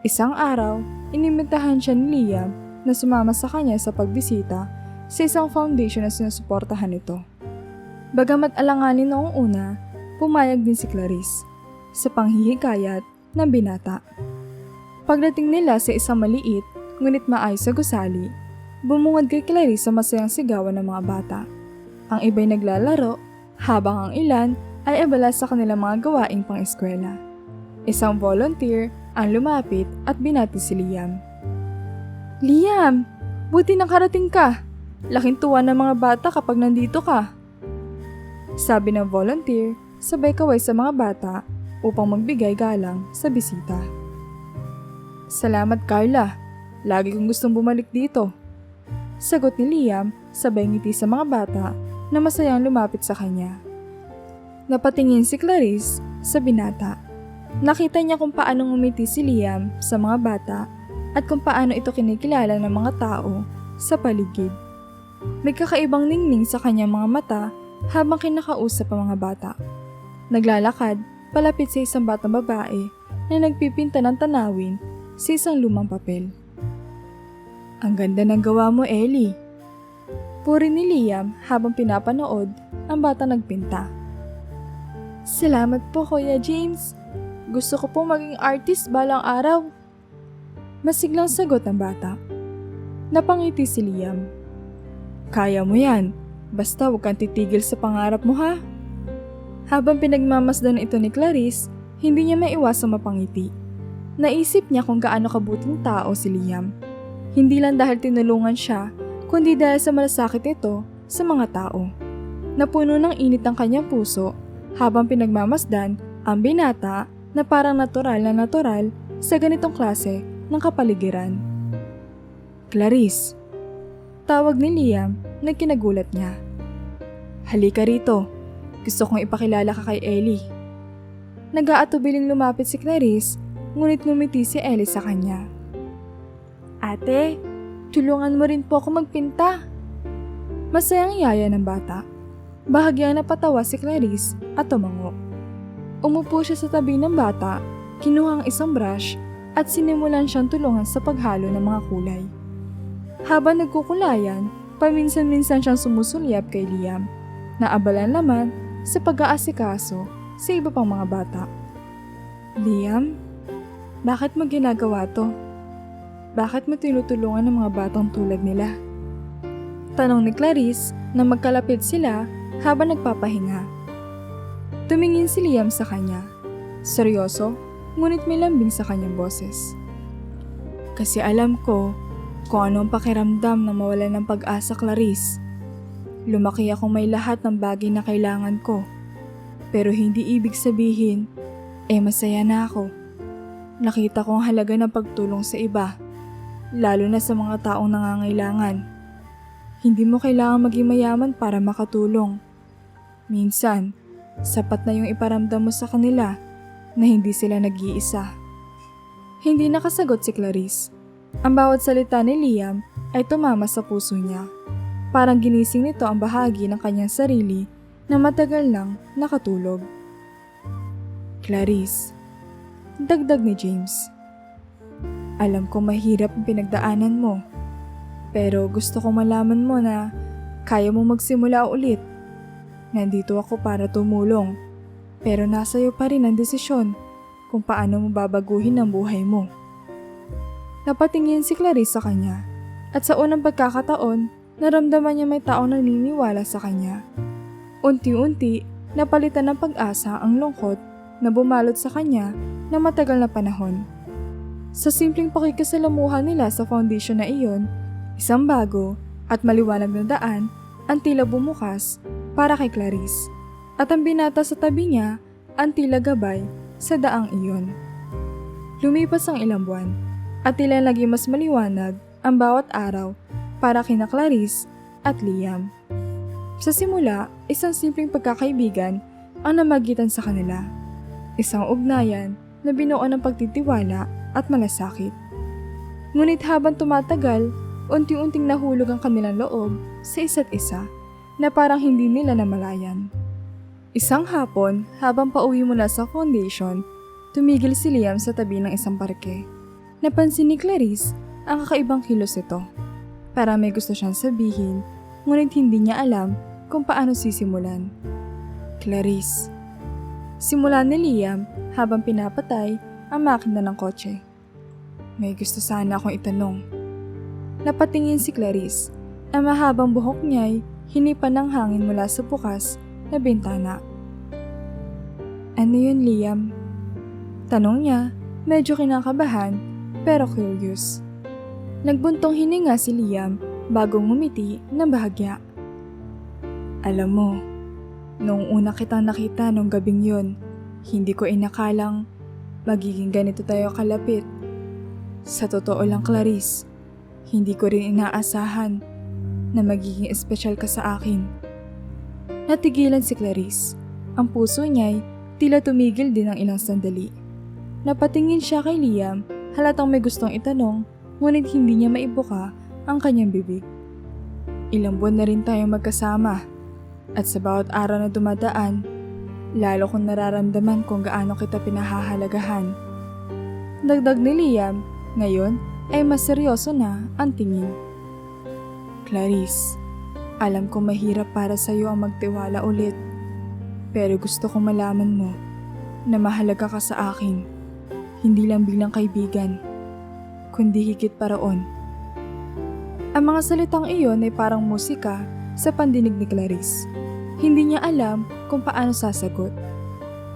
Isang araw, inimbitahan siya ni Liam na sumama sa kanya sa pagbisita sa isang foundation na sinusuportahan nito. Bagamat alanganin noong una, pumayag din si Clarice sa panghihikayat ng binata. Pagdating nila sa isang maliit ngunit maayos na gusali, bumungad kay Clarice sa masayang sigawan ng mga bata. Ang iba'y naglalaro habang ang ilan ay abala sa kanilang mga gawaing pang-eskwela. Isang volunteer ang lumapit at binati si Liam. "Liam, buti nakarating ka. Laking tuwa ng mga bata kapag nandito ka." Sabi ng volunteer, sabay kaway sa mga bata upang magbigay galang sa bisita. "Salamat, Carla. Lagi kong gustong bumalik dito." Sagot ni Liam, sabay ngiti sa mga bata na masayang lumapit sa kanya. Napatingin si Clarice sa binata. Nakita niya kung paano ngumiti si Liam sa mga bata at kung paano ito kinikilala ng mga tao sa paligid. May kakaibang ningning sa kanyang mga mata habang kinakausap ang mga bata. Naglalakad palapit sa isang batang babae na nagpipinta ng tanawin sa isang lumang papel. Ang ganda ng gawa mo, Ellie. Puri ni Liam habang pinapanood ang bata nagpinta. Salamat po, Kuya James. Gusto ko pong maging artist balang araw. Masiglang sagot ng bata. Napangiti si Liam. Kaya mo yan. Basta huwag kang titigil sa pangarap mo, ha? Habang pinagmamasdan ito ni Clarice, hindi niya maiwasang mapangiti. Naisip niya kung gaano kabuting tao si Liam. Hindi lang dahil tinulungan siya, kundi dahil sa malasakit ito sa mga tao. Napuno ng init ang kanyang puso habang pinagmamasdan ang binata na parang natural sa ganitong klase ng kapaligiran. Clarice. Tawag ni Liam na kinagulat niya. Halika rito. Gusto kong ipakilala ka kay Ellie. Nag-aatubiling lumapit si Clarice, ngunit ngumiti si Ellie sa kanya. Ate, tulungan mo rin po ako magpinta. Masayang yaya ng bata. Bahagyang napatawa si Clarice at tumango. Umupo siya sa tabi ng bata, kinuha ang isang brush at sinimulan siyang tulungan sa paghalo ng mga kulay. Habang nagkukulayan, paminsan-minsan siyang sumusulyap kay Liam, na abala naman sa pag-aasikaso sa iba pang mga bata. Liam, bakit mo ginagawa to? Bakit mo tinutulungan ng mga batang tulad nila? Tanong ni Clarice na magkalapit sila habang nagpapahinga. Tumingin si Liam sa kanya. Seryoso, ngunit may lambing sa kanyang boses. Kasi alam ko kung ano ang pakiramdam na mawalan ng pag-asa, Clarice. Lumaki akong may lahat ng bagay na kailangan ko. Pero hindi ibig sabihin, masaya na ako. Nakita ko ang halaga ng pagtulong sa iba, lalo na sa mga taong nangangailangan. Hindi mo kailangan maging mayaman para makatulong. Minsan, sapat na yung iparamdam mo sa kanila na hindi sila nag-iisa. Hindi nakasagot si Clarice. Ang bawat salita ni Liam ay tumama sa puso niya. Parang ginising nito ang bahagi ng kanyang sarili na matagal nang nakatulog. Clarice, dagdag ni James. Alam ko mahirap ang pinagdaanan mo, pero gusto ko malaman mo na kaya mo magsimula ulit. Nandito ako para tumulong, pero nasa iyo pa rin ang desisyon kung paano mo babaguhin ang buhay mo. Napatingin si Clarice sa kanya, at sa unang pagkakataon, naramdaman niya may taong naniniwala sa kanya. Unti-unti, napalitan ng pag-asa ang lungkot na bumalot sa kanya na matagal na panahon. Sa simpleng pakikisalamuhan nila sa foundation na iyon, isang bago at maliwanag na daan ang tila bumukas para kay Clarice, at ang binata sa tabi niya ang tila gabay sa daang iyon. Lumipas ang ilang buwan at tila naging mas maliwanag ang bawat araw para kina Clarice at Liam. Sa simula, isang simpleng pagkakaibigan ang namagitan sa kanila. Isang ugnayan na binuo ng pagtitiwala at malasakit. Ngunit habang tumatagal, unti-unting nahulog ang kanilang loob sa isa't isa na parang hindi nila namalayan. Isang hapon, habang pauwi mula sa foundation, tumigil si Liam sa tabi ng isang parke. Napansin ni Clarice ang kakaibang kilos ito. Para may gusto siyang sabihin, ngunit hindi niya alam kung paano sisimulan. Clarice. Simulan ni Liam habang pinapatay ang makina ng kotse. May gusto sana akong itanong. Napatingin si Clarice. Ang mahabang buhok niya'y hinipan ng hangin mula sa bukas na bintana. Ano yun, Liam? Tanong niya, medyo kinakabahan pero curious. Nagbuntong hininga si Liam bago ngumiti ng bahagya. Alam mo, noong una kitang nakita nung gabing yun, hindi ko inakalang magiging ganito tayo kalapit. Sa totoo lang, Clarice, hindi ko rin inaasahan na magiging espesyal ka sa akin. Natigilan si Clarice. Ang puso niya'y tila tumigil din ng ilang sandali. Napatingin siya kay Liam, halatang may gustong itanong, ngunit hindi niya maibuka ang kanyang bibig. Ilang buwan na rin tayong magkasama, at sa bawat araw na dumadaan, lalo kong nararamdaman kung gaano kita pinahahalagahan. Dagdag ni Liam, ngayon ay mas seryoso na ang tingin. Clarice, alam ko mahirap para sa'yo ang magtiwala ulit. Pero gusto kong malaman mo na mahalaga ka sa akin. Hindi lang bilang kaibigan, kundi higit pa roon. Ang mga salitang iyon ay parang musika sa pandinig ni Clarice. Hindi niya alam kung paano sasagot.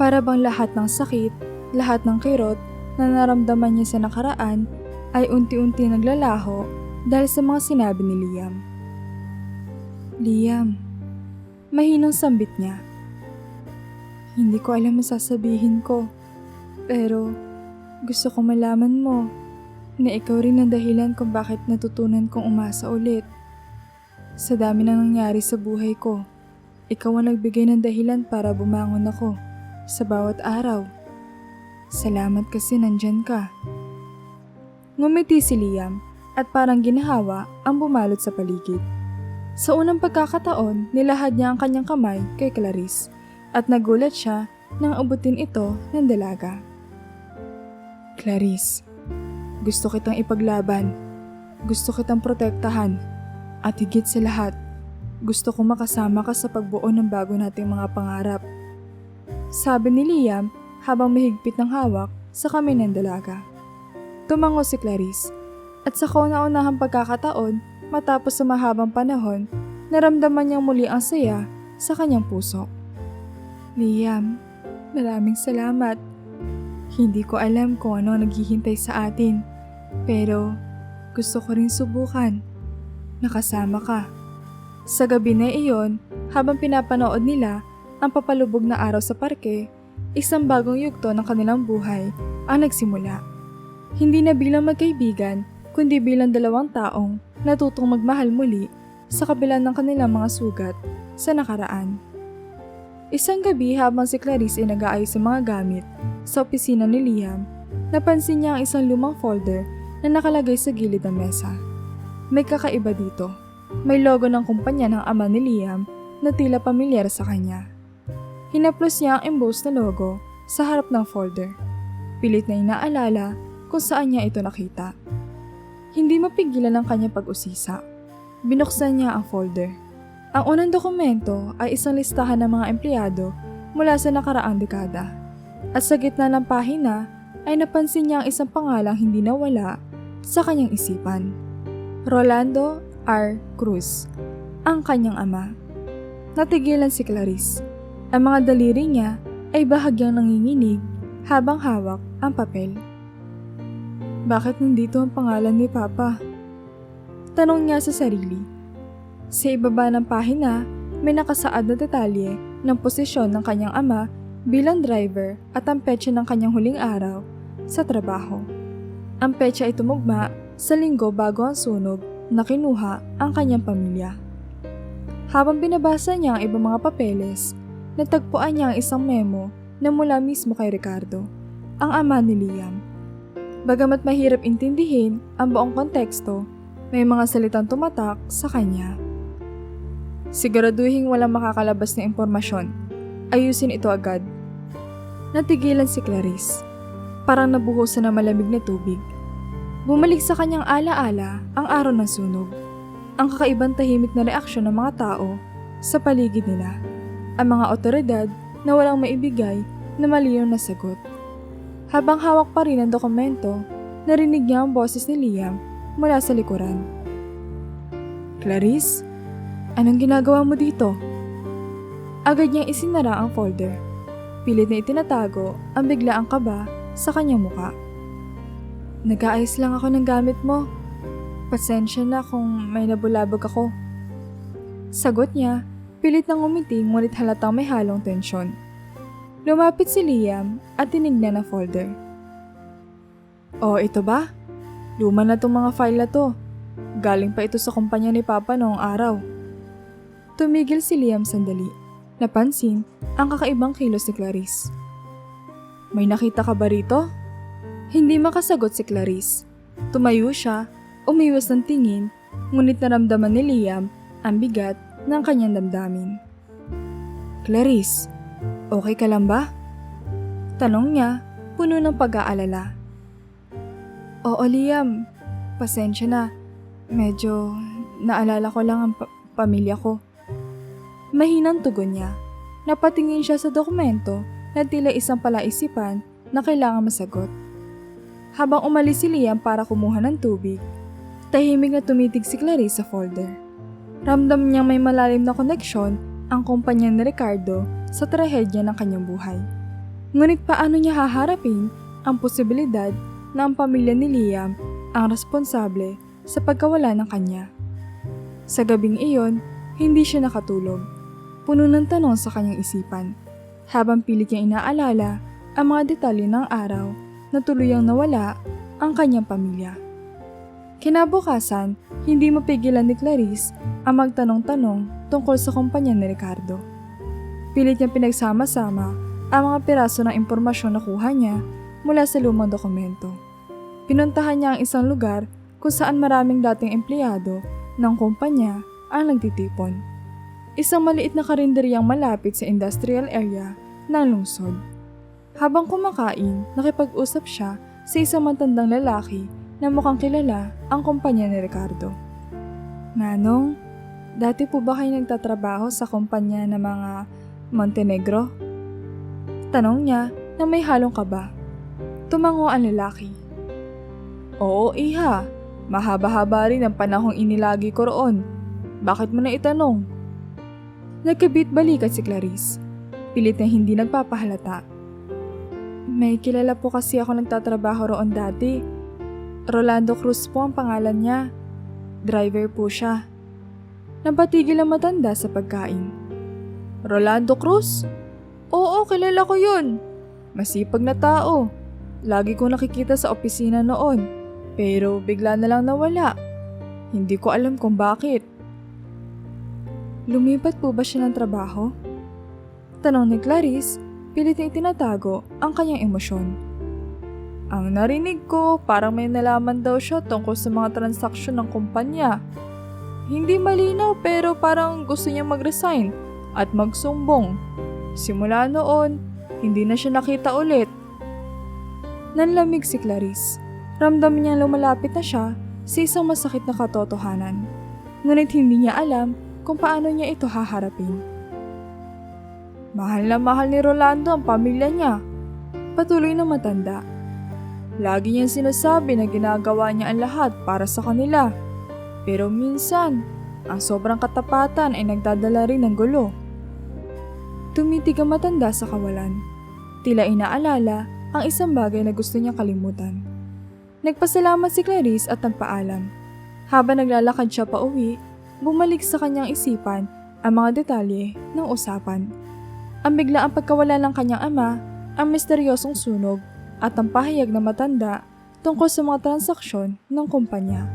Para bang lahat ng sakit, lahat ng kirot na naramdaman niya sa nakaraan ay unti-unti naglalaho dahil sa mga sinabi ni Liam. Liam, Mahinang sambit niya. hindi ko alam ang sasabihin ko. Pero gusto kong malaman mo na ikaw rin ang dahilan kung bakit natutunan kong umasa ulit. Sa dami na nangyari sa buhay ko, ikaw ang nagbigay ng dahilan para bumangon ako sa bawat araw. Salamat kasi nandyan ka. Ngumiti si Liam at parang ginhawa ang bumalot sa paligid. Sa unang pagkakataon, nilahad niya ang kanyang kamay kay Clarice at nagulat siya nang abutin ito ng dalaga. Clarice, gusto kitang ipaglaban. Gusto kitang protektahan. At higit sa lahat, gusto kong makasama ka sa pagbuo ng bago nating mga pangarap. Sabi ni Liam habang mahigpit ng hawak sa kamay ng dalaga. Tumango si Clarice at sa kauna-unahang pagkakataon matapos sa mahabang panahon, naramdaman niyang muli ang saya sa kanyang puso. Liam, maraming salamat. Hindi ko alam kung ano ang naghihintay sa atin, pero gusto ko rin subukan. Nakasama ka. Sa gabi na iyon, habang pinapanood nila ang papalubog na araw sa parke, isang bagong yugto ng kanilang buhay ang nagsimula. Hindi na bilang magkaibigan, kundi bilang dalawang taong natutong magmahal muli sa kabila ng kanilang mga sugat sa nakaraan. Isang gabi habang si Clarice ay nag-aayos ng mga gamit sa opisina ni Liam, napansin niya ang isang lumang folder na nakalagay sa gilid ng mesa. May kakaiba dito. May logo ng kumpanya ng ama ni Liam na tila pamilyar sa kanya. Hinaplos niya ang embossed na logo sa harap ng folder. Pilit na inaalala kung saan niya ito nakita. Hindi mapigilan ang kanyang pag-usisa. Binuksan niya ang folder. Ang unang dokumento ay isang listahan ng mga empleyado mula sa nakaraang dekada. At sa gitna ng pahina ay napansin niya ang isang pangalang hindi nawala sa kanyang isipan. Rolando R. Cruz, ang kanyang ama. Natigilan si Clarice. Ang mga daliri niya ay bahagyang nanginginig habang hawak ang papel. Bakit nandito ang pangalan ni Papa? Tanong niya sa sarili. Sa ibaba ng pahina, may nakasaad na detalye ng posisyon ng kanyang ama bilang driver at ang petsa ng kanyang huling araw sa trabaho. Ang petsa ay tumugma sa linggo bago ang sunog na kinuha ang kanyang pamilya. Habang binabasa niya ang ibang mga papeles, natagpuan niya ang isang memo na mula mismo kay Ricardo, ang ama ni Liam. Bagamat mahirap intindihin ang buong konteksto, may mga salitang tumatak sa kanya. Siguraduhin walang makakalabas na impormasyon. Ayusin ito agad. Natigilan si Clarice. Parang nabuhusan ng malamig na tubig. Bumalik sa kanyang alaala ang araw ng sunog. Ang kakaibang tahimik na reaksyon ng mga tao sa paligid nila. Ang mga otoridad na walang maibigay na malinaw na sagot. Habang hawak pa rin ang dokumento, narinig niya ang boses ni Liam mula sa likuran. Clarice? Anong ginagawa mo dito? Agad niyang isinara ang folder. Pilit na itinatago ang biglaang kaba sa kanyang muka. Nag-aayos lang ako ng gamit mo. Pasensya na kung may nabulabog ako. Sagot niya, pilit na ngumiti ngunit halatang may halong tensyon. Lumapit si Liam at tinignan ang folder. Oh, ito ba? Luma na tong mga file na to. Galing pa ito sa kumpanya ni Papa noong araw. Tumigil si Liam sandali. Napansin ang kakaibang kilos ni Clarice. May nakita ka ba rito? Hindi makasagot si Clarice. Tumayo siya, umiwas ng tingin, ngunit naramdaman ni Liam ang bigat ng kanyang damdamin. Clarice, okay ka lang ba? Tanong niya, puno ng pag-aalala. Oo, Liam. Pasensya na. Medyo naalala ko lang ang pamilya ko. Mahinang tugon niya. Napatingin siya sa dokumento na tila isang palaisipan na kailangan masagot. Habang umalis si Liam para kumuha ng tubig, tahimik na tumitig si Clarice sa folder. Ramdam niyang may malalim na koneksyon ang kumpanya ni Ricardo sa trahedya ng kanyang buhay. Ngunit paano niya haharapin ang posibilidad na ang pamilya ni Liam ang responsable sa pagkawala ng kanya? Sa gabing iyon, hindi siya nakatulog. Puno ng tanong sa kanyang isipan, habang pilit niyang inaalala ang mga detalye ng araw na tuluyang nawala ang kanyang pamilya. Kinabukasan, hindi mapigilan ni Clarice ang magtanong-tanong tungkol sa kumpanya ni Ricardo. Pilit niyang pinagsama-sama ang mga piraso ng impormasyon na kuha niya mula sa lumang dokumento. Pinuntahan niya ang isang lugar kung saan maraming dating empleyado ng kumpanya ang nagtitipon. Isang maliit na karinderyang malapit sa industrial area ng lungsod. Habang kumakain, nakipag-usap siya sa isang matandang lalaki na mukhang kilala ang kumpanya ni Ricardo. Manong, dati po ba kayo nagtatrabaho sa kumpanya ng mga Montenegro? Tanong niya na may halong kaba. Tumango ang lalaki. Oo, iha. Mahaba-haba rin ang panahong inilagi ko roon. Bakit mo na itanong? Nagkabit-balikat si Clarice. Pilit na hindi nagpapahalata. May kilala po kasi ako nagtatrabaho roon dati. Rolando Cruz po ang pangalan niya. Driver po siya. Napatigil ang matanda sa pagkain. Rolando Cruz? Oo, kilala ko yun. Masipag na tao. Lagi ko nakikita sa opisina noon. Pero bigla na lang nawala. Hindi ko alam kung bakit. Lumipat po ba siya ng trabaho? Tanong ni Clarice, pilit na itinatago ang kanyang emosyon. Ang narinig ko, parang may nalaman daw siya tungkol sa mga transaksyon ng kumpanya. Hindi malinaw pero parang gusto niya mag-resign at magsumbong. Simula noon, hindi na siya nakita ulit. Nanlamig si Clarice. Ramdam niyang lumalapit na siya sa isang masakit na katotohanan. Ngunit hindi niya alam kung paano niya ito haharapin. Mahal na mahal ni Rolando ang pamilya niya. Patuloy na matanda. Lagi niyang sinasabi na ginagawa niya ang lahat para sa kanila. Pero minsan, ang sobrang katapatan ay nagdadala rin ng gulo. Tumitig ang matanda sa kawalan. Tila inaalala ang isang bagay na gusto niyang kalimutan. Nagpasalamat si Clarice at nagpaalam. Habang naglalakad siya pa uwi, bumalik sa kanyang isipan ang mga detalye ng usapan. Ang biglaang pagkawala ng kanyang ama, ang misteryosong sunog, at ang pahayag na matanda tungkol sa mga transaksyon ng kumpanya.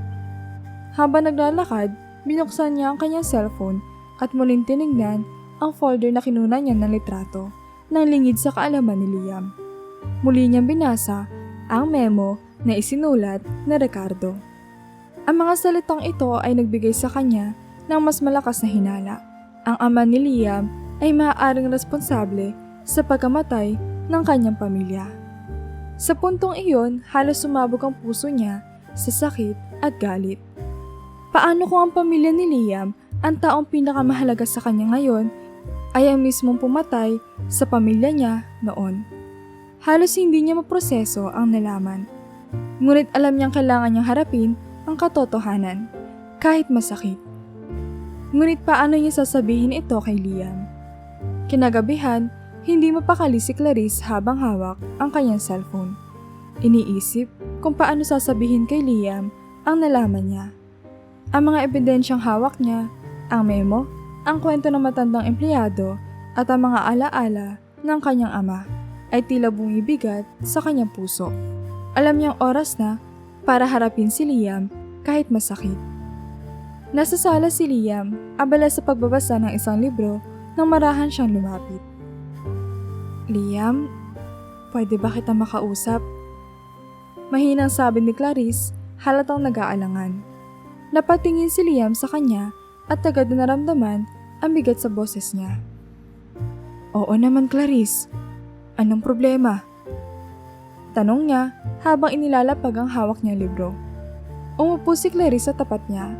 Habang naglalakad, binuksan niya ang kanyang cellphone at muling tinignan ang folder na kinuna niya ng litrato ng lingid sa kaalaman ni Liam. Muli niyang binasa ang memo na isinulat ni Ricardo. Ang mga salitang ito ay nagbigay sa kanya ng mas malakas na hinala. Ang ama ni Liam ay maaaring responsable sa pagkamatay ng kanyang pamilya. Sa puntong iyon, halos sumabog ang puso niya sa sakit at galit. Paano kung ang pamilya ni Liam, ang taong pinakamahalaga sa kanya ngayon, ay ang mismong pumatay sa pamilya niya noon? Halos hindi niya maproseso ang nalaman. Ngunit alam niyang kailangan niyang harapin ang katotohanan, kahit masakit. Ngunit paano niya sasabihin ito kay Liam? Kinagabihan, hindi mapakali si Clarice habang hawak ang kanyang cellphone. Iniisip kung paano sasabihin kay Liam ang nalaman niya. Ang mga ebidensyang hawak niya, ang memo, ang kwento ng matandang empleyado at ang mga alaala ng kanyang ama ay tila bumibigat sa kanyang puso. Alam niyang oras na para harapin si Liam kahit masakit. Nasa sala si Liam, abala sa pagbabasa ng isang libro nang marahan siyang lumapit. Liam, pwede ba kita makausap? Mahinang sabi ni Clarice, halatang nag-aalangan. Napatingin si Liam sa kanya at agad na naramdaman ang bigat sa boses niya. Oo naman, Clarice. Anong problema? Tanong niya habang inilalapag ang hawak niyang libro. Umupo si Clarice sa tapat niya.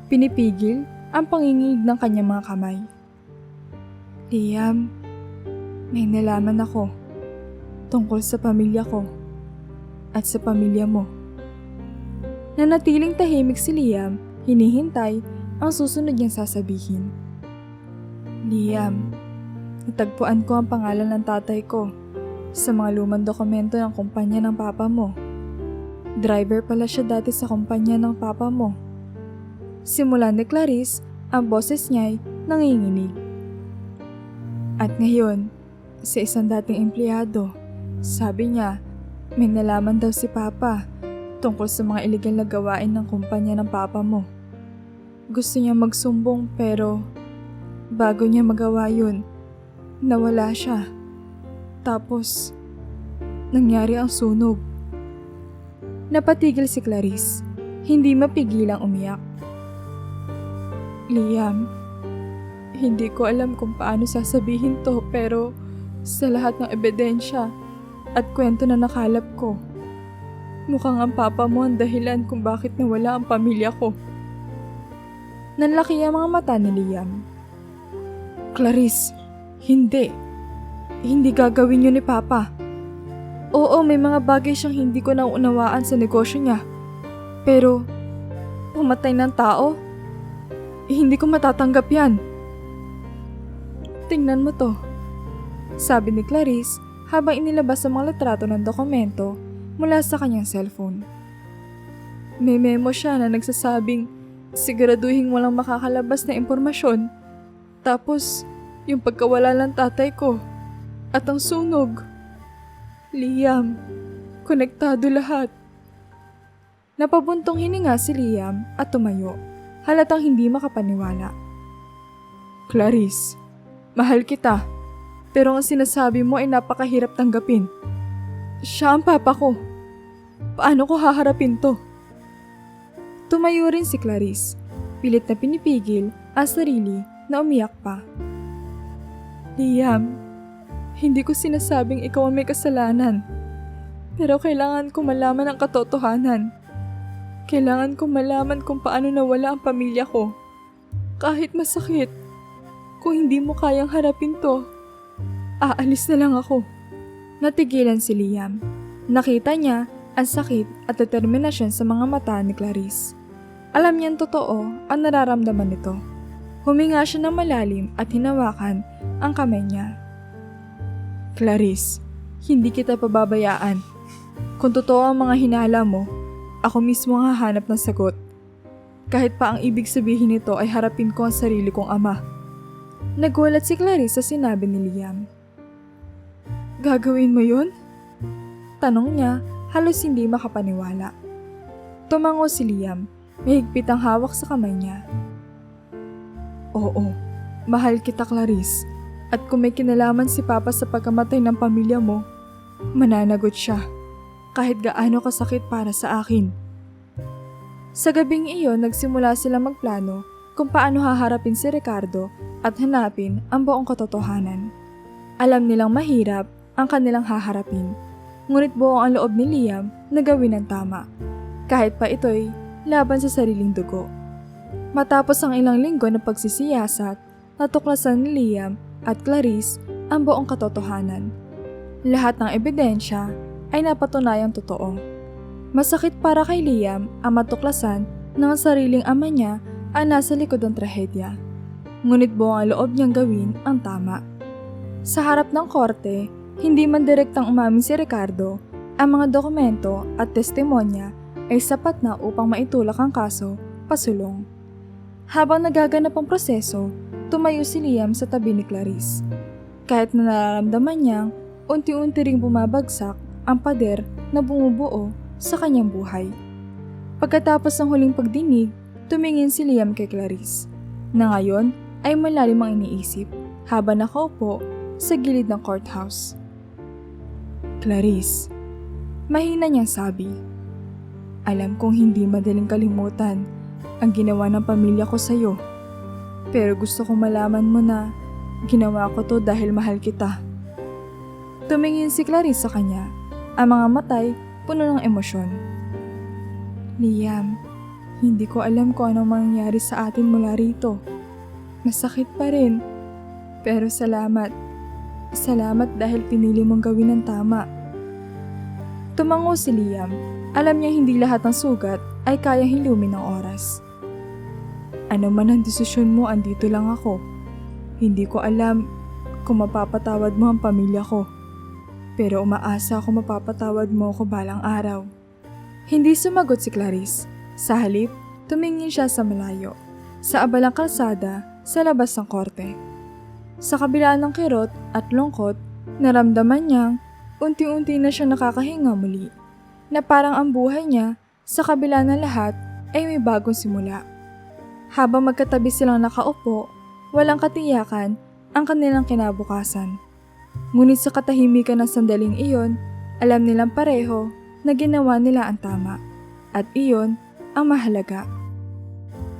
Pinipigil ang panginginig ng kanyang mga kamay. Liam, may nalaman ako tungkol sa pamilya ko at sa pamilya mo. Nanatiling tahimik si Liam, hinihintay ang susunod niyang sasabihin. Liam, natagpuan ko ang pangalan ng tatay ko sa mga lumang dokumento ng kumpanya ng papa mo. Driver pala siya dati sa kumpanya ng papa mo. Simulan ni Clarice, ang boses niya'y nanginginig. At ngayon, sa isang dating empleyado, sabi niya, may nalaman daw si papa tungkol sa mga iligal na gawain ng kumpanya ng papa mo. Gusto niya magsumbong pero bago niya magawa yun, nawala siya. Tapos, nangyari ang sunog. Napatigil si Clarice, hindi mapigilang umiyak. Liam, hindi ko alam kung paano sasabihin to pero sa lahat ng ebidensya at kwento na nakalap ko, mukhang ang papa mo ang dahilan kung bakit nawala ang pamilya ko. Nanlaki ang mga mata ni Liam. Clarice, hindi. Hindi gagawin yun ni papa. Oo, may mga bagay siyang hindi ko nauunawaan sa negosyo niya. Pero, pumatay ng tao? Hindi ko matatanggap yan. Tingnan mo to, sabi ni Clarice habang inilabas ang mga litrato ng dokumento mula sa kanyang cellphone. May memo siya na nagsasabing siguraduhin walang makakalabas na impormasyon. Tapos, yung pagkawala ng tatay ko at ang sunog. Liam, konektado lahat. Napabuntong hininga si Liam at tumayo, halatang hindi makapaniwala. Clarice, mahal kita, pero ang sinasabi mo ay napakahirap tanggapin. Siya ang papa ko. Paano ko haharapin to? Tumayo rin si Clarice, pilit na pinipigil ang sarili na umiyak pa. Liam, hindi ko sinasabing ikaw ang may kasalanan. Pero kailangan ko malaman ang katotohanan. Kailangan ko malaman kung paano nawala ang pamilya ko. Kahit masakit, kung hindi mo kayang harapin to, aalis na lang ako. Natigilan si Liam. Nakita niya ang sakit at determinasyon sa mga mata ni Clarice. Alam niyang totoo ang nararamdaman nito. Huminga siya ng malalim at hinawakan ang kamay niya. Clarice, hindi kita pababayaan. Kung totoo ang mga hinala mo, ako mismo ang hahanap ng sagot. Kahit pa ang ibig sabihin nito ay harapin ko ang sarili kong ama. Nagulat si Clarice sa sinabi ni Liam. Gagawin mo yun? Tanong niya, halos hindi makapaniwala. Tumango si Liam, mahigpit ang hawak sa kamay niya. Oo, mahal kita Clarice. At kung may kinalaman si Papa sa pagkamatay ng pamilya mo, mananagot siya. Kahit gaano kasakit para sa akin. Sa gabing iyon, nagsimula sila magplano kung paano haharapin si Ricardo at hanapin ang buong katotohanan. Alam nilang mahirap ang kanilang haharapin, ngunit buong ang loob ni Liam na gawin ang tama, kahit pa ito'y laban sa sariling dugo. Matapos ang ilang linggo ng pagsisiyasat, natuklasan ni Liam at Clarice ang buong katotohanan. Lahat ng ebidensya ay napatunayang totoo. Masakit para kay Liam ang matuklasan na ang sariling ama niya ang nasa likod ng trahedya. Ngunit buong ang loob niyang gawin ang tama. Sa harap ng korte, hindi man direktang umamin si Ricardo, ang mga dokumento at testimonya ay sapat na upang maitulak ang kaso, pasulong. Habang nagaganap ang proseso, tumayo si Liam sa tabi ni Clarice. Kahit na nararamdaman niyang unti-unti ring bumabagsak ang pader na bumubuo sa kanyang buhay. Pagkatapos ng huling pagdinig, tumingin si Liam kay Clarice, na ngayon ay malalim ang iniisip habang nakaupo sa gilid ng courthouse. Clarice, mahina niyang sabi, alam kong hindi madaling kalimutan ang ginawa ng pamilya ko sa'yo. Pero gusto kong malaman mo na ginawa ko to dahil mahal kita. Tumingin si Clarice sa kanya, ang mga matay puno ng emosyon. Liam, hindi ko alam kung anong mangyayari sa atin mula rito. Masakit pa rin. Pero salamat. Salamat dahil pinili mong gawin ang tama. Tumango si Liam. Alam niya hindi lahat ng sugat ay kayang hilumin ng oras. Ano man ang desisyon mo, andito lang ako. Hindi ko alam kung mapapatawad mo ang pamilya ko. Pero umaasa ako mapapatawad mo ako balang araw. Hindi sumagot si Clarice. Sa halip, tumingin siya sa malayo, sa abalang kalsada sa labas ng korte. Sa kabila ng kirot at lungkot, naramdaman niyang unti-unti na siya nakakahinga muli, na parang ang buhay niya sa kabila ng lahat ay may bagong simula. Habang magkatabi silang nakaupo, walang katiyakan ang kanilang kinabukasan. Ngunit sa katahimikan ng sandaling iyon, alam nilang pareho na ginawa nila ang tama. At iyon ang mahalaga.